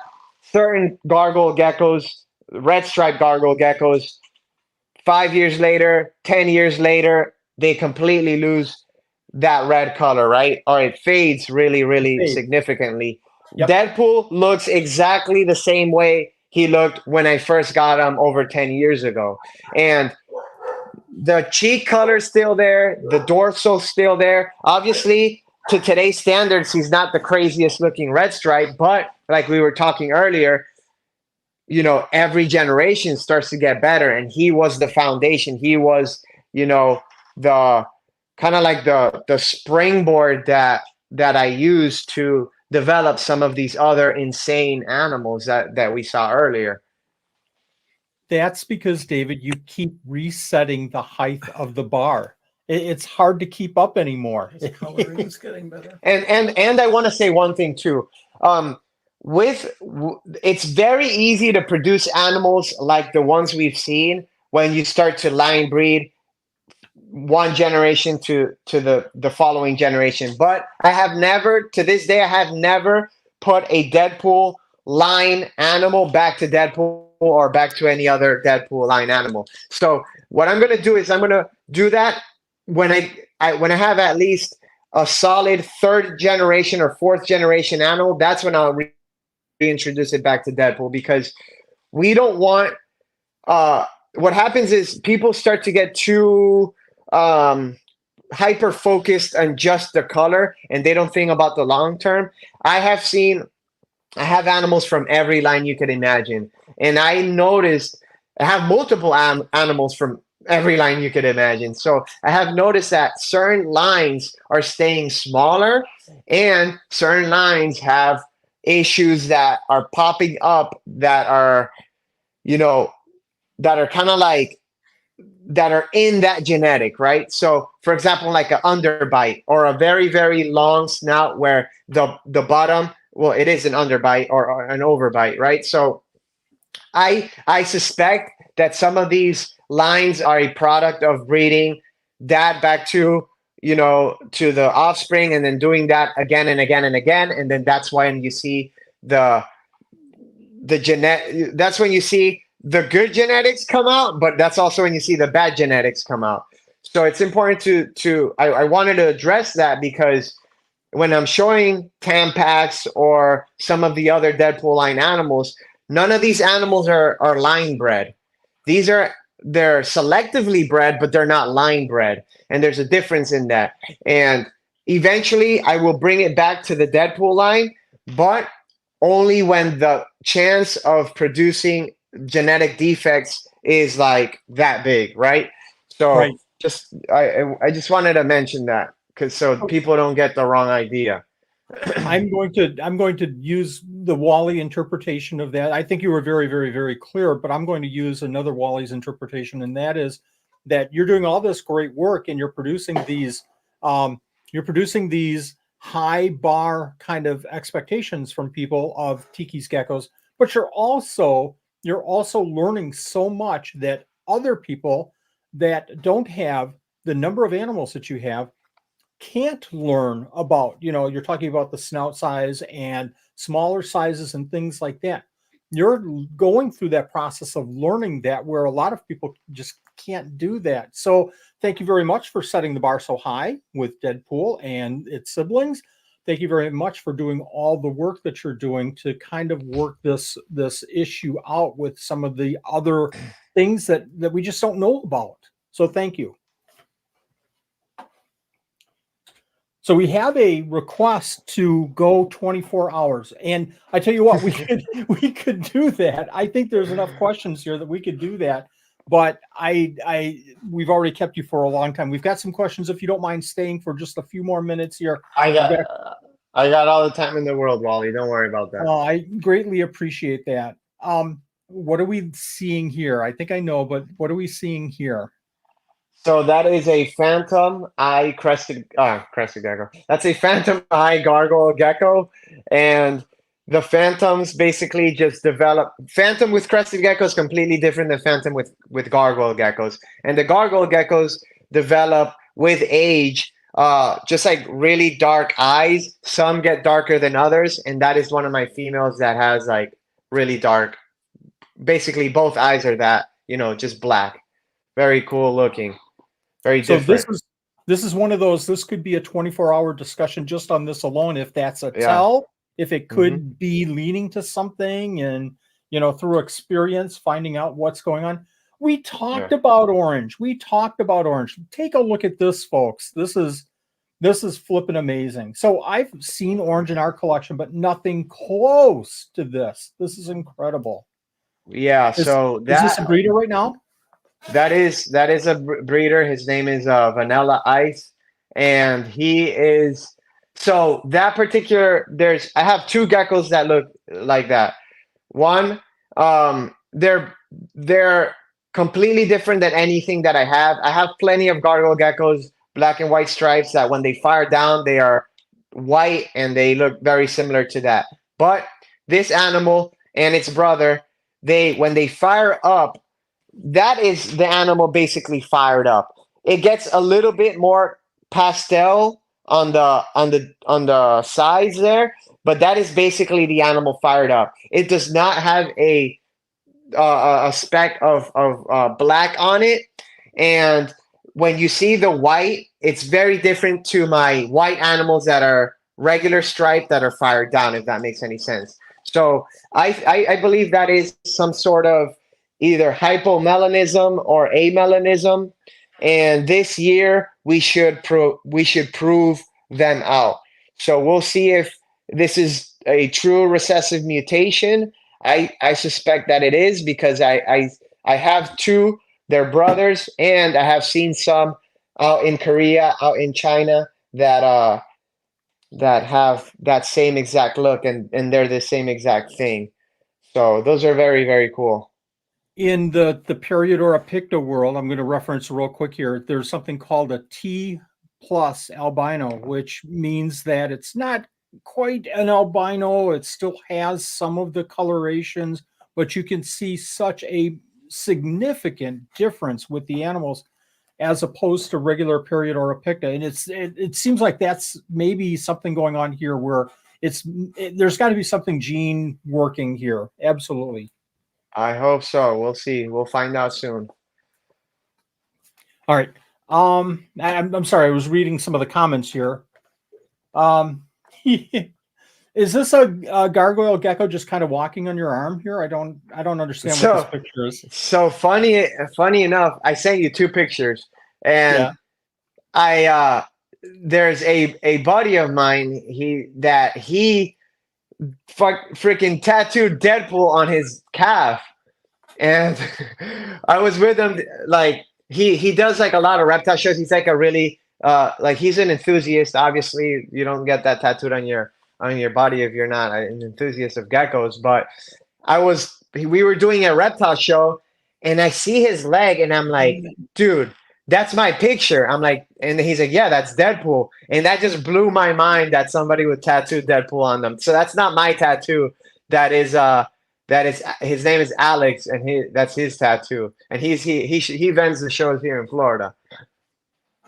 certain gargoyle geckos, red striped gargoyle geckos, 5 years later, 10 years later, they completely lose that red color, right? Or it fades really, really Fades. significantly. Yep. Deadpool looks exactly the same way he looked when I first got him over 10 years ago. And the cheek color's still there, the dorsal's still there. Obviously, to today's standards, he's not the craziest looking red stripe, but like we were talking earlier, every generation starts to get better, and he was the foundation. He was, the kind of like the springboard that I used to develop some of these other insane animals that we saw earlier. That's because, David, you keep resetting the height of the bar. It's hard to keep up anymore. His coloring's getting better. And I want to say one thing too. It's very easy to produce animals like the ones we've seen when you start to line breed one generation to the following generation. But I have never, to this day, I have never put a Deadpool line animal back to Deadpool or back to any other Deadpool line animal. So what I'm going to do is I'm going to do that when I have at least a solid third generation or fourth generation animal. That's when I'll reintroduce it back to Deadpool, because we don't want what happens is people start to get too hyper focused on just the color, and they don't think about the long term. I have animals from every line you could imagine, and I noticed I have multiple animals from every line you could imagine. So I have noticed that certain lines are staying smaller, and certain lines have issues that are popping up that are, that are kind of like, that are in that genetic, right? So for example, like an underbite or a very, very long snout where the bottom, well, it is an underbite or an overbite, right? So I suspect that some of these lines are a product of breeding that back to, to the offspring, and then doing that again and again and again. And then that's when you see that's when you see the good genetics come out, but that's also when you see the bad genetics come out. So it's important I wanted to address that, because when I'm showing Tampax or some of the other Deadpool line animals, none of these animals are line bred. They're selectively bred, but they're not line bred. And there's a difference in that. And eventually I will bring it back to the Deadpool line, but only when the chance of producing genetic defects is like that big, right? So Right. I just wanted to mention that, because people don't get the wrong idea. I'm going to use the Wally interpretation of that. I think you were very, very, very clear, but I'm going to use another Wally's interpretation, and that is that you're doing all this great work and you're producing these high bar kind of expectations from people of Tikis geckos, but you're also learning so much that other people that don't have the number of animals that you have can't learn about. You're talking about the snout size and smaller sizes and things like that. You're going through that process of learning that, where a lot of people just can't do that. So thank you very much for setting the bar so high with Deadpool and its siblings. Thank you very much for doing all the work that you're doing to kind of work this issue out with some of the other things that we just don't know about. So thank you. So we have a request to go 24 hours. And I tell you what, we could do that. I think there's enough questions here that we could do that. But we've already kept you for a long time. We've got some questions, if you don't mind staying for just a few more minutes here. I got all the time in the world, Wally. Don't worry about that. Oh, I greatly appreciate that. What are we seeing here? I think I know, but what are we seeing here? So that is a phantom eye crested gecko. That's a phantom eye gargoyle gecko, and the phantoms basically just develop. Phantom with crested gecko is completely different than phantom with gargoyle geckos, and the gargoyle geckos develop with age. Just like really dark eyes. Some get darker than others, and that is one of my females that has like really dark. Basically, both eyes are that, just black. Very cool looking. Very So different. this is one of those. This could be a 24-hour discussion just on this alone. If that's a Yeah. tell, if it could Mm-hmm. be leaning to something, and through experience finding out what's going on. We talked about orange. Take a look at this, folks. This is flipping amazing. So I've seen orange in our collection, but nothing close to this. This is incredible. Yeah. So is this a breeder right now? That is a breeder. His name is Vanilla Ice, and he is. So that particular, I have two geckos that look like that. One, they're completely different than anything that I have. I have plenty of gargoyle geckos, black and white stripes that when they fire down, they are white and they look very similar to that. But this animal and its brother, when they fire up, that is the animal basically fired up. It gets a little bit more pastel on the sides there, but that is basically the animal fired up. It does not have a speck of black on it, and when you see the white, it's very different to my white animals that are regular striped that are fired down. If that makes any sense. So I believe that is some sort of either hypomelanism or amelanism, and this year we should prove them out. So we'll see if this is a true recessive mutation. I suspect that it is because I have two, they're brothers, and I have seen some out in Korea, out in China that have that same exact look, and they're the same exact thing. So those are very, very cool. In the Periodora picto world, I'm going to reference real quick here. There's something called a T plus albino, which means that it's not quite an albino. It still has some of the colorations, but you can see such a significant difference with the animals as opposed to regular Periodora picta. And it seems like that's maybe something going on here where there's got to be something gene working here. Absolutely. I hope so. We'll see. We'll find out soon. All right. I'm sorry. I was reading some of the comments here. Is this a gargoyle gecko just kind of walking on your arm here? I don't understand what this picture is. So funny enough, I sent you two pictures, and there's a buddy of mine. He freaking tattooed Deadpool on his calf, and I was with him. Like he does like a lot of reptile shows. He's like a really like he's an enthusiast. Obviously, you don't get that tattooed on your body if you're not an enthusiast of geckos. But we were doing a reptile show, and I see his leg, and I'm like, dude, that's my picture. I'm like, and he's like, yeah, that's Deadpool. And that just blew my mind that somebody would tattoo Deadpool on them. So that's not my tattoo. That is his name is Alex, and that's his tattoo. And he vends the shows here in Florida.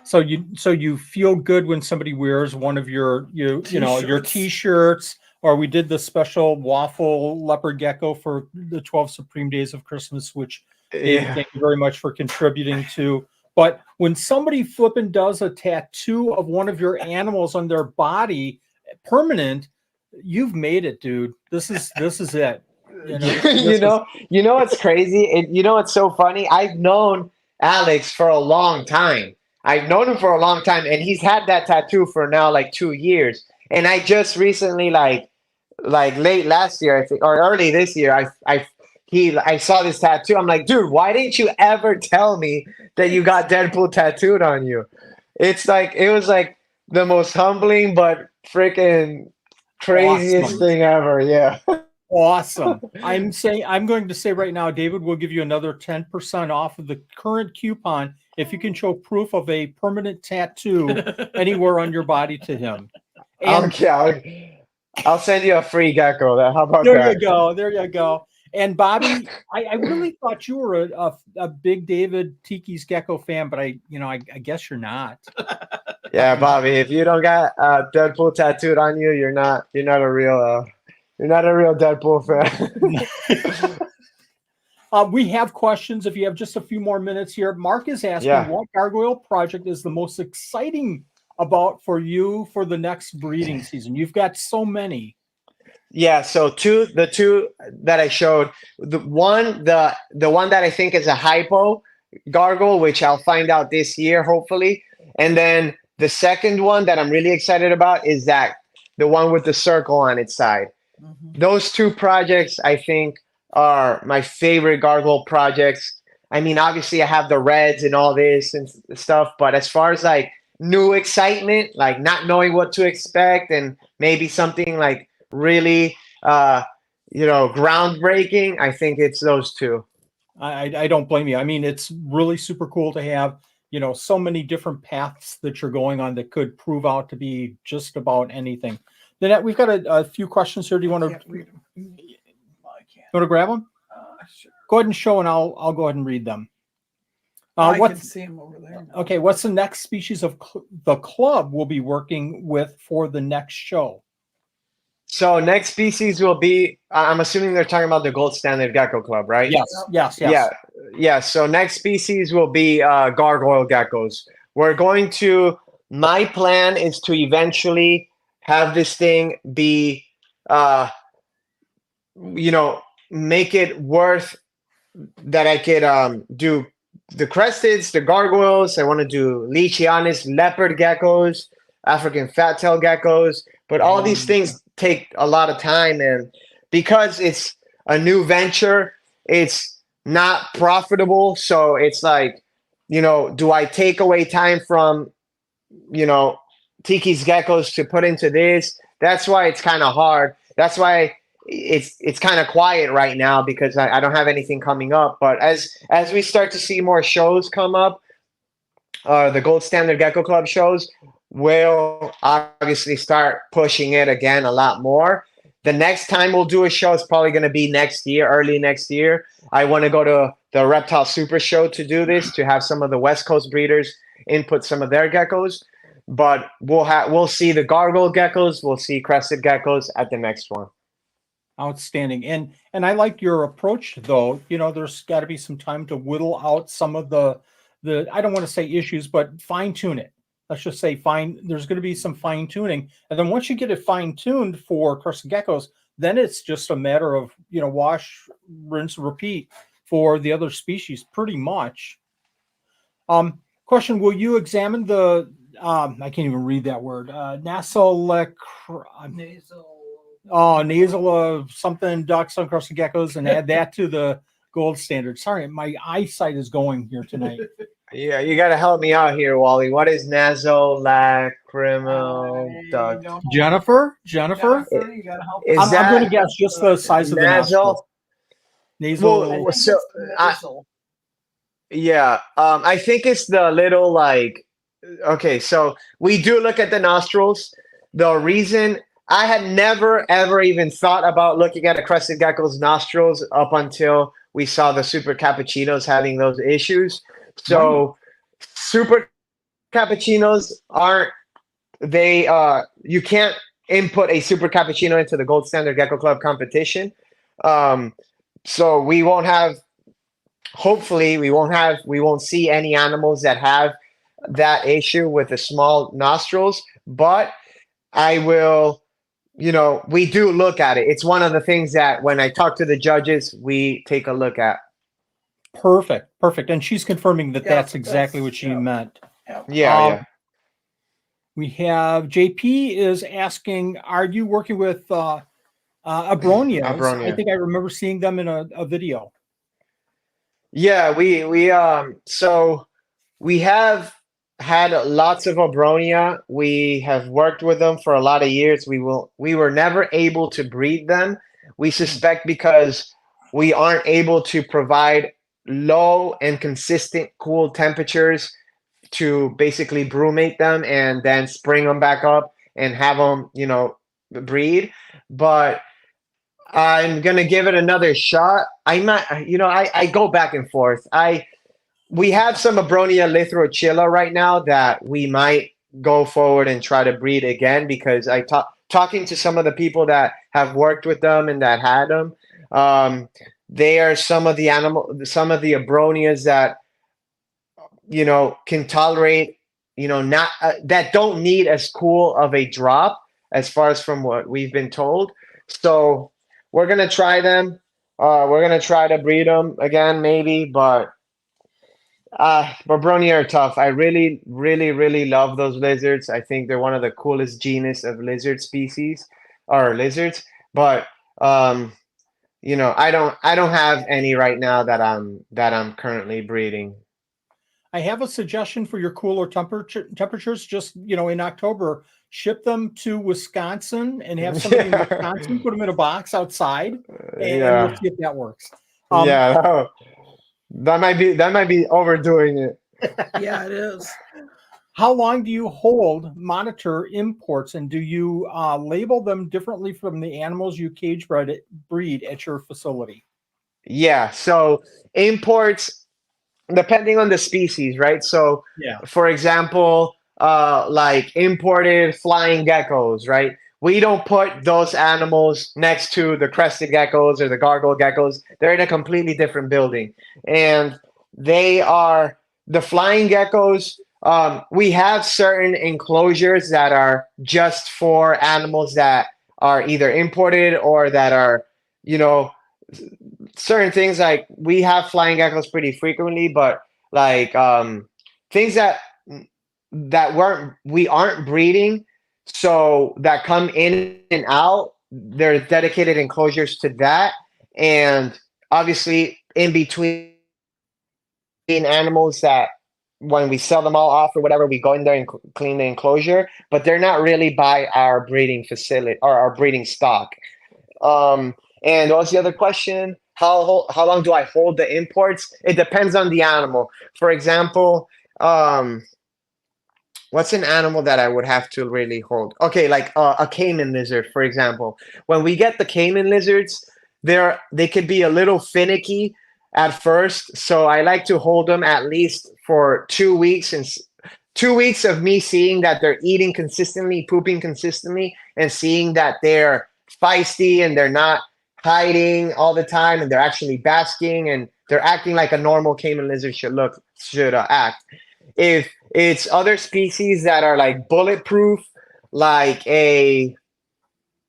So you feel good when somebody wears one of your your t-shirts, or we did the special waffle leopard gecko for the 12 Supreme Days of Christmas, which thank you very much for contributing to. But when somebody flipping does a tattoo of one of your animals on their body, permanent, you've made it, dude. This is it. You know what's crazy? What's so funny? I've known Alex for a long time. I've known him for a long time, and he's had that tattoo for now like 2 years. And I just recently, like late last year, I think, or early this year, I saw this tattoo. I'm like, dude, why didn't you ever tell me that you got Deadpool tattooed on you? It was like the most humbling but freaking craziest thing ever. Yeah. Awesome. I'm going to say right now, David will give you another 10% off of the current coupon if you can show proof of a permanent tattoo anywhere on your body to him. And Okay, I'll send you a free gecko. How about there that? you go. There you go. And Bobby, I really thought you were a big David Tiki's Gecko fan, but I guess you're not. Yeah, Bobby, if you don't got Deadpool tattooed on you, you're not a real Deadpool fan. We have questions. If you have just a few more minutes here, Mark is asking, Yeah. what gargoyle project is the most exciting about for you for the next breeding season? You've got so many. Yeah, so the two that I showed, the one that I think is a hypo gargoyle, which I'll find out this year, hopefully. And then the second one that I'm really excited about is the one with the circle on its side. Mhm. Those two projects, I think, are my favorite gargoyle projects. I mean, obviously, I have the reds and all this and stuff, but as far as like new excitement, like not knowing what to expect, and maybe something like really, groundbreaking, I think it's those two. I don't blame you. I mean, it's really super cool to have, so many different paths that you're going on that could prove out to be just about anything. Then we've got a few questions here. Do you want Can't to read 'em. I can't. go to grab them? Sure. Go ahead and show, and I'll go ahead and read them. I can What's see him over there. okay? What's the next species of the club we'll be working with for the next show? So next species will be, I'm assuming they're talking about the Gold Standard Gecko Club, right? Yes. Yeah. So next species will be gargoyle geckos. My plan is to eventually have this thing be, make it worth that I could do the cresteds, the gargoyles. I want to do leachianis, leopard geckos, African fat tail geckos, but all these things take a lot of time, and because it's a new venture, it's not profitable. So it's like, do I take away time from, Tikis Geckos to put into this? That's why it's kind of hard. That's why it's kind of quiet right now, because I don't have anything coming up. But as we start to see more shows come up, the Gold Standard Gecko Club shows, will obviously start pushing it again a lot more. The next time we'll do a show is probably going to be next year, early next year. I want to go to the Reptile Super Show to do this, to have some of the West Coast breeders input some of their geckos. But we'll see the gargoyle geckos, we'll see crested geckos at the next one. Outstanding. And I like your approach, though. There's got to be some time to whittle out some of the I don't want to say issues, but fine tune it. Let's just say there's going to be some fine tuning. And then once you get it fine tuned for Crescent Geckos, then it's just a matter of, wash, rinse, repeat for the other species pretty much. Question, will you examine the, I can't even read that word, nasal something ducks on Crescent Geckos and add that to the gold standard? Sorry, my eyesight is going here tonight. Yeah, you got to help me out here, Wally. What is nasolacrimal duct? Jennifer? You gotta help Is us. I'm going to guess just the size of the nostril. Nasal. Well, so I think it's the little okay, so we do look at the nostrils. The reason I had never ever even thought about looking at a crested gecko's nostrils up until we saw the super cappuccinos having those issues. So super cappuccinos you can't input a super cappuccino into the Gold Standard Gecko Club competition. So we won't see any animals that have that issue with the small nostrils, but I will, we do look at it. It's one of the things that when I talk to the judges, we take a look at. Perfect. And she's confirming that that's exactly what she meant. Yeah. We have JP is asking, are you working with Abronia? Abronia. I think I remember seeing them in a video. Yeah, so we have had lots of Abronia. We have worked with them for a lot of years. We were never able to breed them. We suspect because we aren't able to provide low and consistent cool temperatures to basically brumate them and then spring them back up and have them, breed. But I'm gonna give it another shot. I might, I go back and forth. We have some Abronia Lithrochilla right now that we might go forward and try to breed again because talking to some of the people that have worked with them and that had them. They are some of the Abronias that can tolerate not that don't need as cool of a drop as far as from what we've been told. So we're gonna try them. We're gonna try to breed them again, maybe, but Abronia are tough. I really, really, really love those lizards. I think they're one of the coolest genus of lizard species or lizards. But I don't have any right now that I'm currently breeding. I have a suggestion for your cooler temperatures. Just, in October, ship them to Wisconsin and have somebody in Wisconsin put them in a box outside, and we'll see if that works. That might be overdoing it. Yeah, it is. How long do you monitor imports, and do you label them differently from the animals you cage breed at your facility? Yeah, so imports, depending on the species, right? So, for example, like imported flying geckos, right? We don't put those animals next to the crested geckos or the gargoyle geckos. They're in a completely different building. And they are the flying geckos. We have certain enclosures that are just for animals that are either imported or that are, certain things like we have flying geckos pretty frequently, but like things that we aren't breeding, so that come in and out, there's dedicated enclosures to that. And obviously in between animals that when we sell them all off or whatever, we go in there and clean the enclosure, but they're not really by our breeding facility or our breeding stock. And what's the other question? How long do I hold the imports? It depends on the animal. For example, what's an animal that I would have to really hold? Okay, like a caiman lizard, for example. When we get the caiman lizards, they could be a little finicky at first. So I like to hold them at least for 2 weeks, and 2 weeks of me seeing that they're eating consistently, pooping consistently, and seeing that they're feisty and they're not hiding all the time and they're actually basking and they're acting like a normal caiman lizard should act. If it's other species that are like bulletproof, like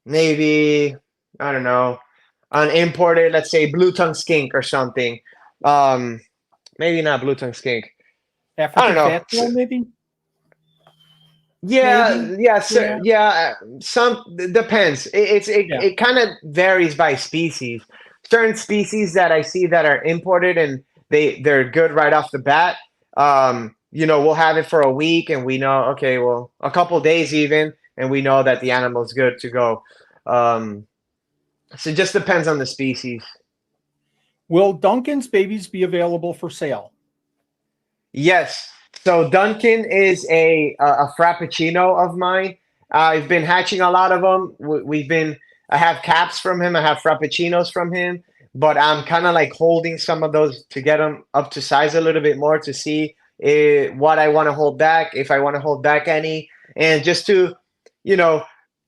maybe, I don't know, an imported, let's say blue tongue skink or something. Maybe not blue tongue skink. African fattail, maybe? Some depends. It kind of varies by species. Certain species that I see that are imported and they're good right off the bat. We'll have it for a week and we know, okay, well, a couple days even, and we know that the animal's good to go. So it just depends on the species. Will Duncan's babies be available for sale? Yes. So Duncan is a frappuccino of mine. I've been hatching a lot of them. I have caps from him. I have frappuccinos from him, but I'm kind of like holding some of those to get them up to size a little bit more to see what I want to hold back, if I want to hold back any, and just to,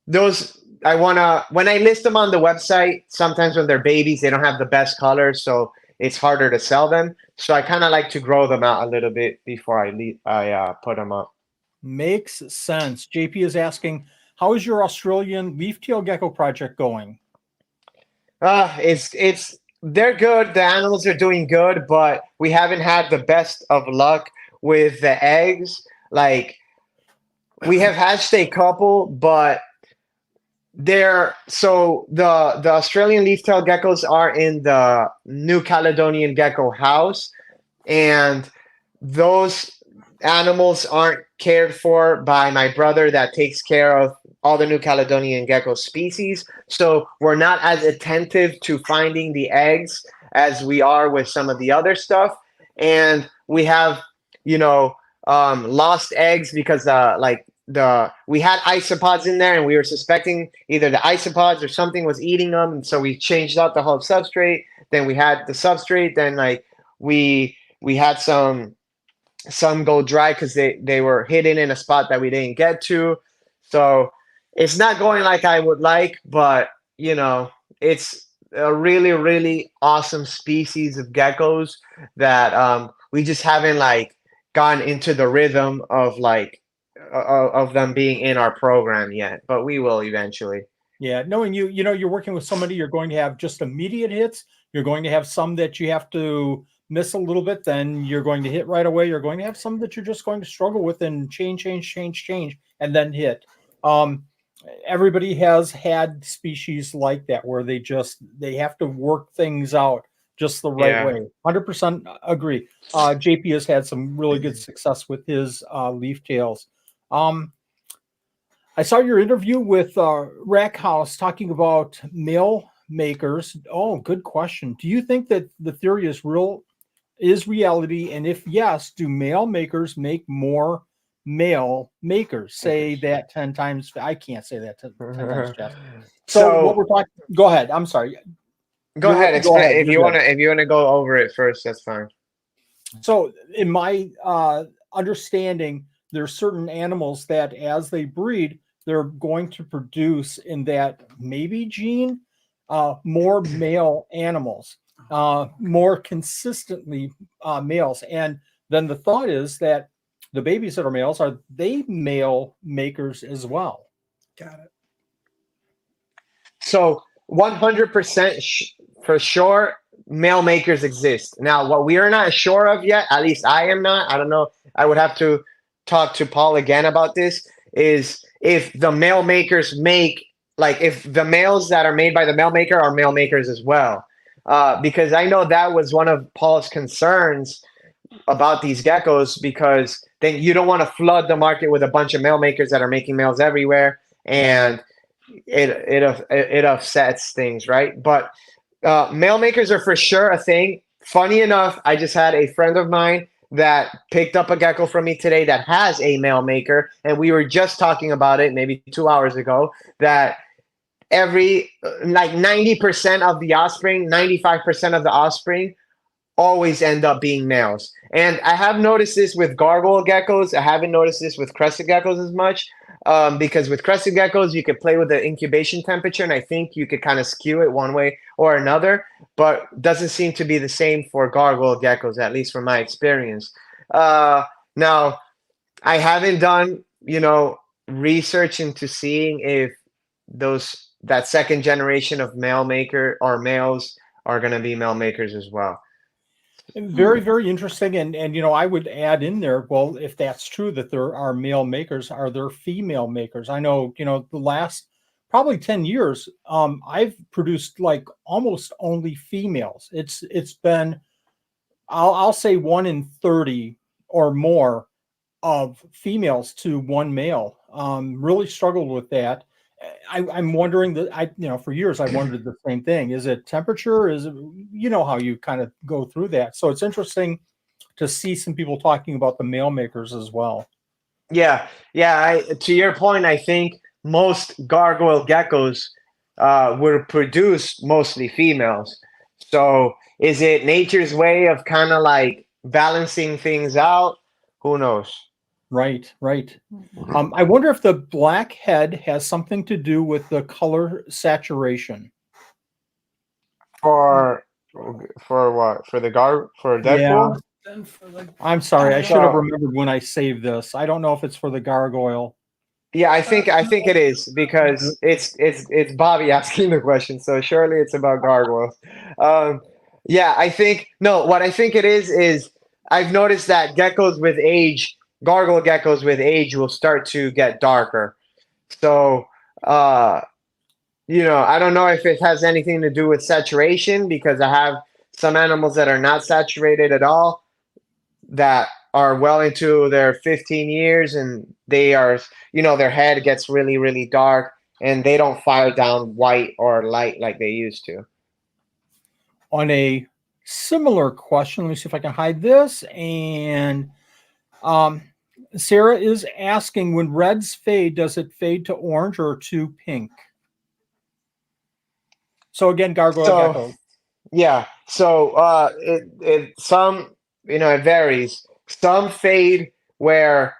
those I want to, when I list them on the website, sometimes when they're babies, they don't have the best colors, so it's harder to sell them. So I kind of like to grow them out a little bit before I put them up. Makes sense. JP is asking, how is your Australian leaf-tail gecko project going? They're good. The animals are doing good, but we haven't had the best of luck with the eggs. Like, we have hatched a couple, but the Australian leaf-tailed geckos are in the New Caledonian gecko house, and those animals aren't cared for by my brother that takes care of all the New Caledonian gecko species. So we're not as attentive to finding the eggs as we are with some of the other stuff. And we have, you know, lost eggs because we had isopods in there and we were suspecting either the isopods or something was eating them. And so we changed out the whole substrate. Then we had the substrate. Then like we had some go dry because they were hidden in a spot that we didn't get to. So it's not going like I would like, but you know, it's a really, really awesome species of geckos that we just haven't like gone into the rhythm of like of them being in our program yet, but we will eventually. Yeah, knowing you, you know, you're working with somebody, you're going to have just immediate hits. You're going to have some that you have to miss a little bit, then you're going to hit right away. You're going to have some that you're just going to struggle with and change, and then hit. Everybody has had species like that where they have to work things out just the right way. 100% agree. JP has had some really good success with his leaf tails. I saw your interview with Rack House talking about male makers. Oh, good question. Do you think that the theory is reality? And if yes, do male makers make more male makers? Say that 10 times. I can't say that 10 times, Jeff. So what we're talking, go ahead. I'm sorry. Go ahead. Explain. If you want to go over it first, that's fine. So in my understanding, there's certain animals that as they breed, they're going to produce in that maybe gene more male animals, more consistently males. And then the thought is that the babies that are males, are they male makers as well? Got it. So 100% for sure, male makers exist. Now, what we are not sure of yet, at least I am not, I don't know, I would have to talk to Paul again about this, is if the male makers make, like if the males that are made by the male maker are male makers as well. Because I know that was one of Paul's concerns about these geckos, because then you don't want to flood the market with a bunch of male makers that are making males everywhere, and it upsets things, right? But male makers are for sure a thing. Funny enough, I just had a friend of mine that picked up a gecko from me today that has a male maker, and we were just talking about it maybe 2 hours ago, that every like 90% of the offspring, 95% of the offspring always end up being males. And I have noticed this with gargoyle geckos. I haven't noticed this with crescent geckos as much, because with crescent geckos, you could play with the incubation temperature, and I think you could kind of skew it one way or another, but doesn't seem to be the same for gargoyle geckos, at least from my experience. Now, I haven't done, research into seeing if that second generation of male maker or males are going to be male makers as well. Very, very interesting. And I would add in there, well, if that's true that there are male makers, are there female makers? I know, the last probably 10 years, I've produced like almost only females. It's been, I'll say 1 in 30 or more of females to one male. Really struggled with that. I'm wondering that for years I wondered the same thing. Is it temperature? Is it, how you kind of go through that? So it's interesting to see some people talking about the male makers as well. Yeah. To your point, I think most gargoyle geckos were produced mostly females. So is it nature's way of kind of like balancing things out? Who knows? Right. I wonder if the black head has something to do with the color saturation. For what? For Deadpool? Yeah. I'm sorry. I should have remembered when I saved this. I don't know if it's for the gargoyle. Yeah, I think it is, because it's Bobby asking the question, so surely it's about gargoyles. Yeah, what I think it is I've noticed that gargoyle geckos with age will start to get darker. So, I don't know if it has anything to do with saturation, because I have some animals that are not saturated at all that are well into their 15 years, and they are, their head gets really, really dark, and they don't fire down white or light like they used to. On a similar question, let me see if I can hide this. And Sarah is asking, when reds fade, does it fade to orange or to pink? So again, gargoyle gecko. Yeah. So it varies. Some fade where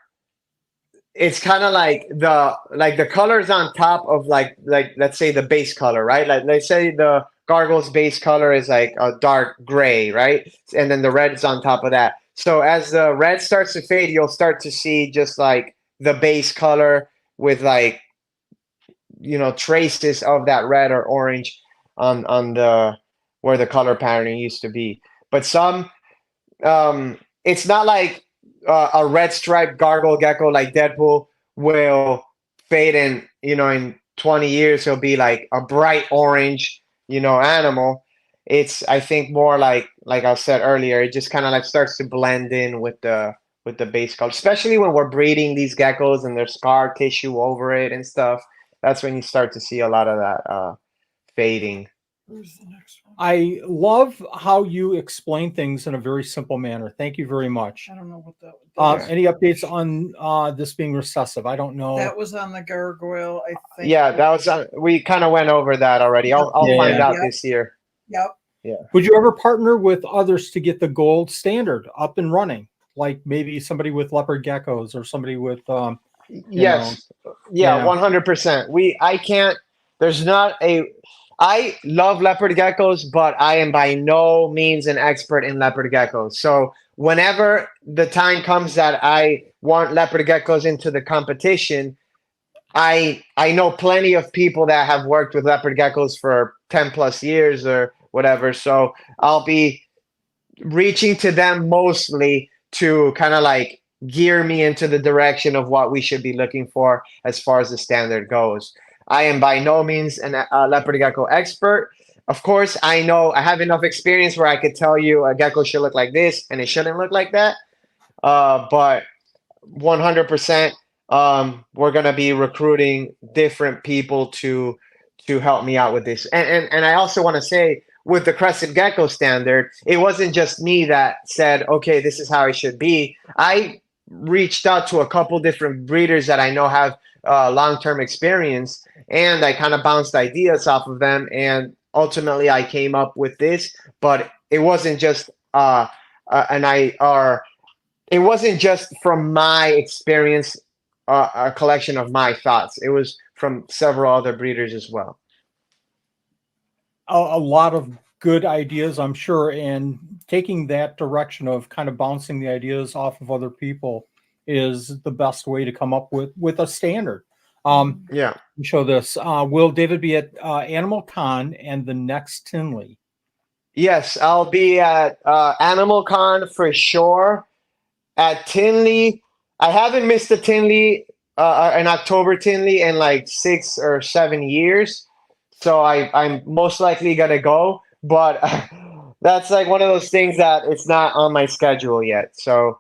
it's kind of like the colors on top of like let's say the base color, right? Like let's say the gargoyle's base color is like a dark gray, right? And then the red is on top of that. So as the red starts to fade, you'll start to see just like the base color with like traces of that red or orange on the where the color pattern used to be. But some it's not like a red striped gargoyle gecko like Deadpool will fade in 20 years he'll be like a bright orange animal. It's, I think, more like I said earlier, it just kind of like starts to blend in with the base color, especially when we're breeding these geckos and there's scar tissue over it and stuff. That's when you start to see a lot of that fading. Where's the next one? I love how you explain things in a very simple manner. Thank you very much. I don't know what that was. Any updates on this being recessive? I don't know. That was on the gargoyle, I think. Yeah, that was we kind of went over that already. I'll find out this year. Yep. Yeah. Would you ever partner with others to get the gold standard up and running? Like maybe somebody with leopard geckos or somebody with yes. Yeah, 100%. I can't, there's not I love leopard geckos, but I am by no means an expert in leopard geckos. So whenever the time comes that I want leopard geckos into the competition, I know plenty of people that have worked with leopard geckos for 10 plus years or whatever. So I'll be reaching to them mostly to kind of like gear me into the direction of what we should be looking for as far as the standard goes. I am by no means a leopard gecko expert. Of course, I know I have enough experience where I could tell you a gecko should look like this and it shouldn't look like that. But 100%, we're going to be recruiting different people to help me out with this. And I also want to say, with the Crescent Gecko standard, it wasn't just me that said, okay, this is how it should be. I reached out to a couple different breeders that I know have long-term experience, and I kind of bounced ideas off of them, and ultimately I came up with this. But it wasn't just it wasn't just from my experience, a collection of my thoughts. It was from several other breeders as well. A lot of good ideas, I'm sure, and taking that direction of kind of bouncing the ideas off of other people is the best way to come up with a standard. Yeah. Show this. Will David be at Animal Con and the next Tinley? Yes, I'll be at Animal Con for sure. At Tinley, I haven't missed a Tinley, an October Tinley in like 6 or 7 years. So I'm most likely going to go. But that's like one of those things that it's not on my schedule yet. So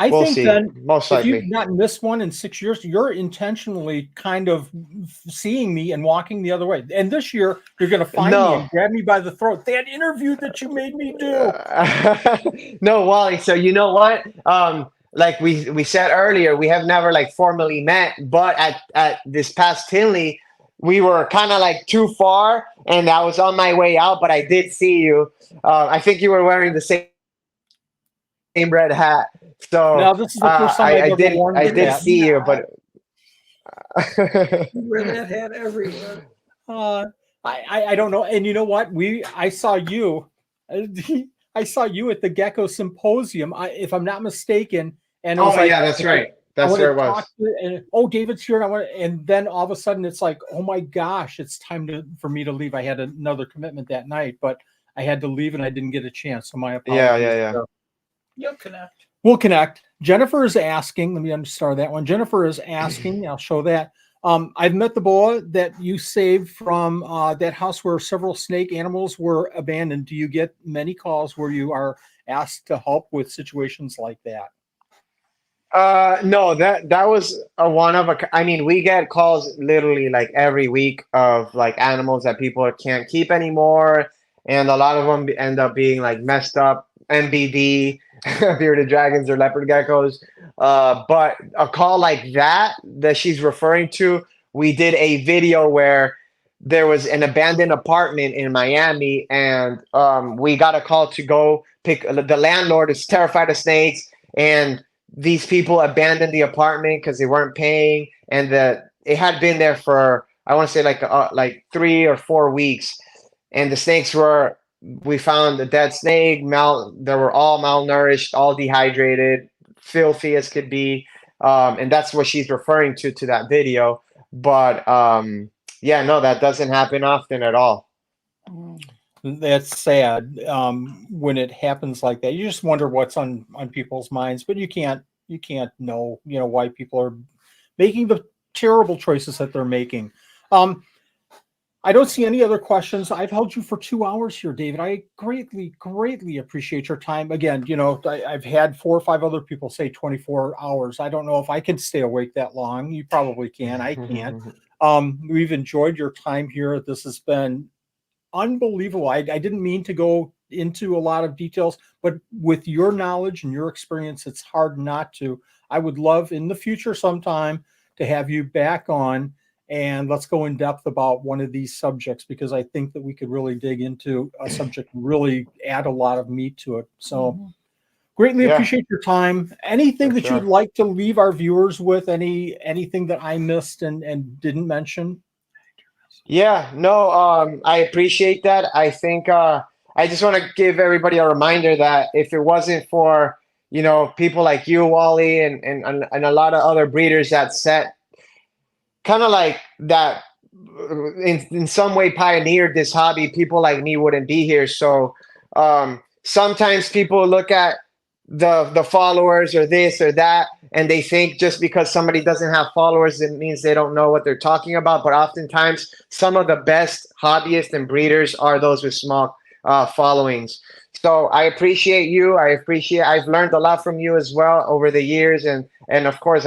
we'll see. Then most if likely. you've not missed one in 6 years, you're intentionally kind of seeing me and walking the other way. And this year, you're going to find me and grab me by the throat. That interview that you made me do. No, Wally. So you know what? Like we said earlier, we have never like formally met. But at this past Tinley, we were kind of like too far, and I was on my way out, but I did see you. I think you were wearing the same red hat. So now this is the first time I did see you, but you wear that hat everywhere. I don't know. And you know what? I saw you. I saw you at the Gecko Symposium, if I'm not mistaken. And that's right. That's where it was. David's here. And then all of a sudden it's like, oh my gosh, it's time for me to leave. I had another commitment that night, but I had to leave and I didn't get a chance. So my apologies. Yeah. So, you'll connect. We'll connect. Jennifer is asking, let me start that one. Jennifer is asking, I'll show that. I've met the boa that you saved from that house where several snake animals were abandoned. Do you get many calls where you are asked to help with situations like that? No, that was a one of a. I mean, we get calls literally like every week of like animals that people can't keep anymore, and a lot of them end up being like messed up MBD, bearded dragons or leopard geckos. But a call like that she's referring to, we did a video where there was an abandoned apartment in Miami, and we got a call to go pick. The landlord is terrified of snakes, and these people abandoned the apartment because they weren't paying, and it had been there for, I want to say like 3 or 4 weeks, and the snakes were. We found a dead snake. They were all malnourished, all dehydrated, filthy as could be, and that's what she's referring to that video. But yeah, no, that doesn't happen often at all. That's sad. When it happens like that, you just wonder what's on people's minds, but you can't know, why people are making the terrible choices that they're making. I don't see any other questions. I've held you for 2 hours here, David. I greatly appreciate your time. Again, I've had 4 or 5 other people say 24 hours. I don't know if I can stay awake that long. You probably can. I can't. We've enjoyed your time here. This has been unbelievable. I didn't mean to go into a lot of details, but with your knowledge and your experience, it's hard not to. I would love in the future sometime to have you back on, and let's go in depth about one of these subjects, because I think that we could really dig into a subject and really add a lot of meat to it. So greatly appreciate your time. Anything that you'd like to leave our viewers with? Anything that I missed and didn't mention? Yeah, no, I appreciate that. I think I just want to give everybody a reminder that if it wasn't for, people like you, Wally, and a lot of other breeders that set kind of like that in some way pioneered this hobby, people like me wouldn't be here. So sometimes people look at the followers or this or that, and they think just because somebody doesn't have followers, it means they don't know what they're talking about. But oftentimes some of the best hobbyists and breeders are those with small followings. So I appreciate you. I've learned a lot from you as well over the years, and of course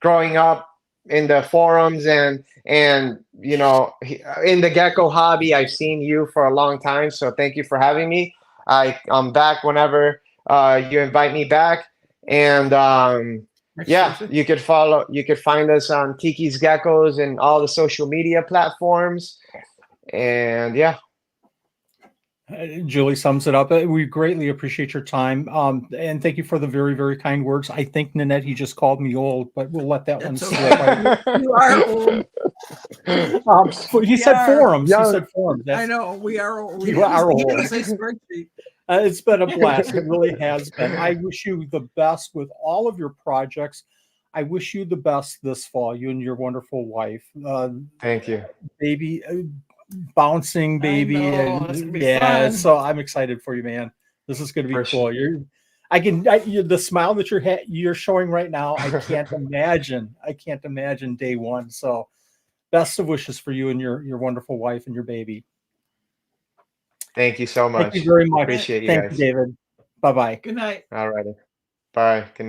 growing up in the forums and in the gecko hobby, I've seen you for a long time. So thank you for having me. I'm back whenever you invite me back. And you could find us on Tikis Geckos and all the social media platforms. And Julie sums it up. We greatly appreciate your time. And thank you for the very, very kind words. I think, Nanette, he just called me old, but we'll let that one slip. You are old. He said forums. He said forums. I know. We are old. We are old. Spreadsheet. It's been a blast. It really has been. I wish you the best with all of your projects. I wish you the best this fall, you and your wonderful wife. Thank you. Baby. Bouncing baby, fun. So I'm excited for you, man. This is going to be cool. The smile that you're showing right now. I can't imagine day one. So best of wishes for you and your wonderful wife and your baby. Thank you so much. Thank you very much. Appreciate you Thank guys. you, David. Bye-bye. Good night. All righty. Bye. Good night.